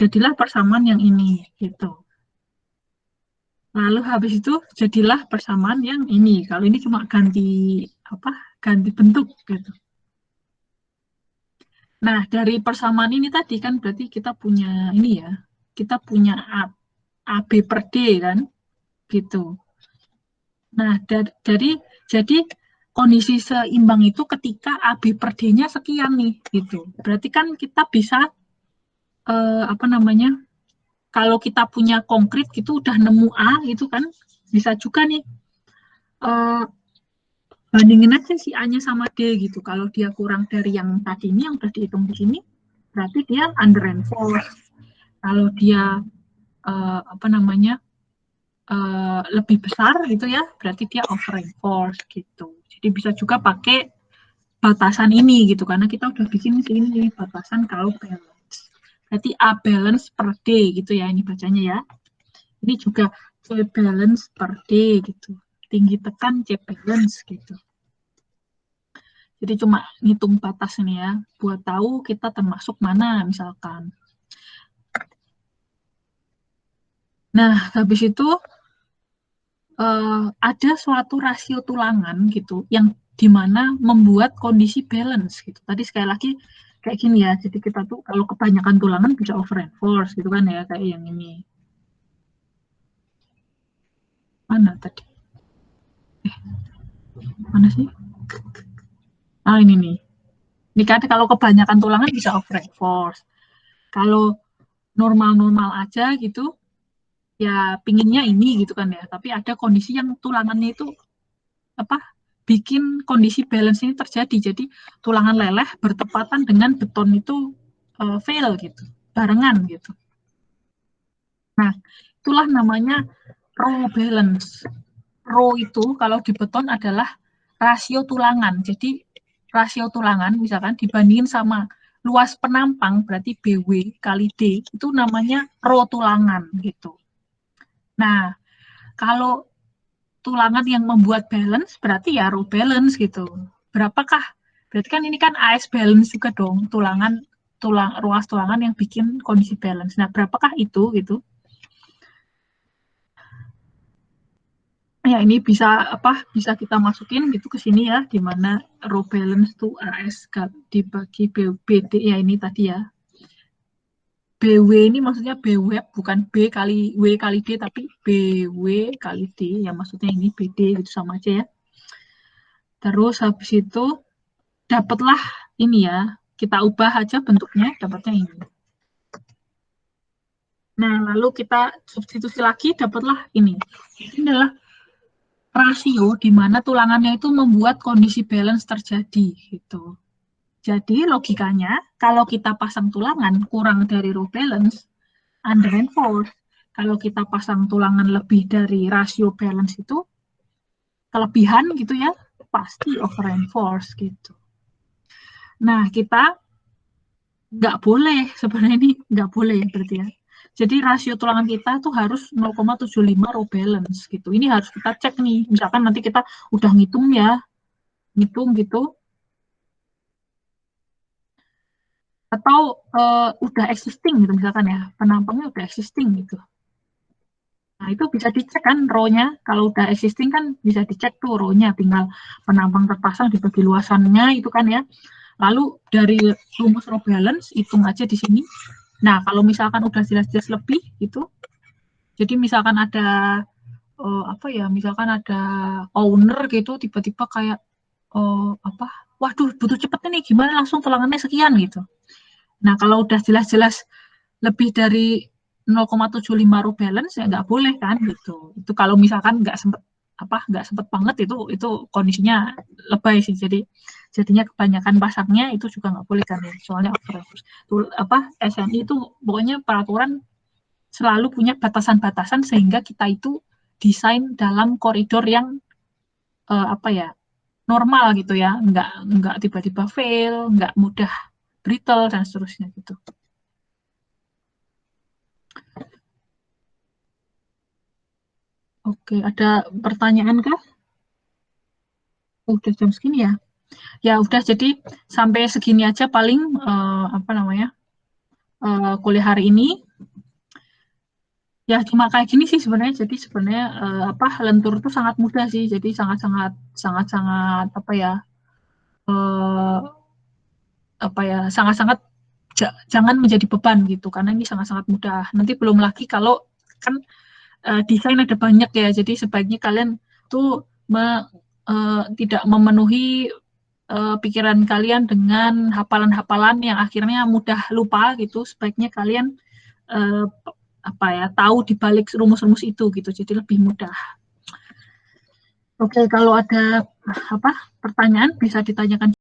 Jadilah persamaan yang ini gitu. Lalu habis itu jadilah persamaan yang ini. Kalau ini cuma ganti bentuk gitu. Nah, dari persamaan ini tadi kan berarti kita punya ini ya, kita punya AB per D kan, gitu. Nah, jadi kondisi seimbang itu ketika AB per D-nya sekian nih, gitu. Berarti kan kita bisa, apa namanya, kalau kita punya konkret gitu udah nemu A gitu kan, bisa juga nih, bandingin aja si A-nya sama D gitu. Kalau dia kurang dari yang tadi ini, yang udah dihitung di sini, berarti dia under reinforced. Kalau dia apa namanya lebih besar gitu ya, berarti dia over reinforced gitu. Jadi bisa juga pakai batasan ini gitu, karena kita udah bikin sini batasan kalau balance. Berarti A balance per D gitu ya, ini bacanya ya. Ini juga C balance per D gitu. Tinggi tekan C balance gitu. Jadi cuma ngitung batas ini ya, buat tahu kita termasuk mana misalkan. Nah, habis itu ada suatu rasio tulangan gitu, yang dimana membuat kondisi balance gitu. Tadi sekali lagi kayak gini ya, jadi kita tuh kalau kebanyakan tulangan bisa over reinforce gitu kan ya, kayak yang ini. Mana tadi? Mana sih? Ah, ini nih. Ini kan kalau kebanyakan tulangan bisa over reinforce. Kalau normal-normal aja gitu, ya pinginnya ini gitu kan ya. Tapi ada kondisi yang tulangannya itu apa? Bikin kondisi balance ini terjadi. Jadi tulangan leleh bertepatan dengan beton itu fail gitu, barengan gitu. Nah, itulah namanya row balance. Row itu kalau di beton adalah rasio tulangan. Jadi rasio tulangan misalkan dibandingin sama luas penampang, berarti BW kali D, itu namanya row tulangan gitu. Nah, kalau tulangan yang membuat balance berarti ya row balance gitu. Berapakah? Berarti kan ini kan AS balance juga dong, ruas tulangan yang bikin kondisi balance. Nah, berapakah itu gitu? Ya, ini bisa bisa kita masukin gitu ke sini ya, di mana row balance to AS dibagi BD ya, ini tadi ya. BW ini maksudnya BW, bukan B kali W kali D, tapi BW kali D, ya maksudnya ini BD gitu, sama aja ya. Terus habis itu dapatlah ini ya, kita ubah aja bentuknya, dapatnya ini. Nah, lalu kita substitusi lagi, dapatlah ini. Ini adalah rasio di mana tulangannya itu membuat kondisi balance terjadi gitu. Jadi logikanya kalau kita pasang tulangan kurang dari row balance, under reinforced. Kalau kita pasang tulangan lebih dari rasio balance itu kelebihan gitu ya, pasti over reinforced gitu. Nah, kita nggak boleh sebenarnya, ini nggak boleh berarti ya. Jadi rasio tulangan kita tuh harus 0,75 row balance gitu. Ini harus kita cek nih. Misalkan nanti kita udah ngitung ya, ngitung gitu. Atau udah existing gitu misalkan ya, penampangnya udah existing gitu. Nah, itu bisa dicek kan row-nya. Kalau udah existing kan bisa dicek tuh row-nya, tinggal penampang terpasang dibagi luasannya itu kan ya. Lalu dari rumus row balance hitung aja di sini. Nah, kalau misalkan udah jelas-jelas lebih gitu, jadi misalkan ada misalkan ada owner gitu tiba-tiba kayak waduh butuh cepet nih, gimana langsung tulangannya sekian gitu. Nah, kalau udah jelas-jelas lebih dari 0,75 row balance ya nggak boleh kan gitu. Itu kalau misalkan nggak sempet banget itu kondisinya lebay sih. Jadinya kebanyakan pasangnya itu juga nggak boleh kan ya. Soalnya SNI itu pokoknya peraturan selalu punya batasan-batasan sehingga kita itu desain dalam koridor yang normal gitu ya, nggak tiba-tiba fail, nggak mudah brittle dan seterusnya gitu. Oke, ada pertanyaan kah? Udah jam segini ya? Ya udah, jadi sampai segini aja paling kuliah hari ini. Ya cuma kayak gini sih sebenarnya. Jadi sebenarnya lentur itu sangat mudah sih. Jadi sangat sangat-sangat jangan menjadi beban gitu, karena ini sangat-sangat mudah. Nanti belum lagi kalau kan desain ada banyak ya, jadi sebaiknya kalian tuh tidak memenuhi pikiran kalian dengan hafalan-hafalan yang akhirnya mudah lupa gitu. Sebaiknya kalian tahu di balik rumus-rumus itu gitu, jadi lebih mudah. Oke, kalau ada pertanyaan bisa ditanyakan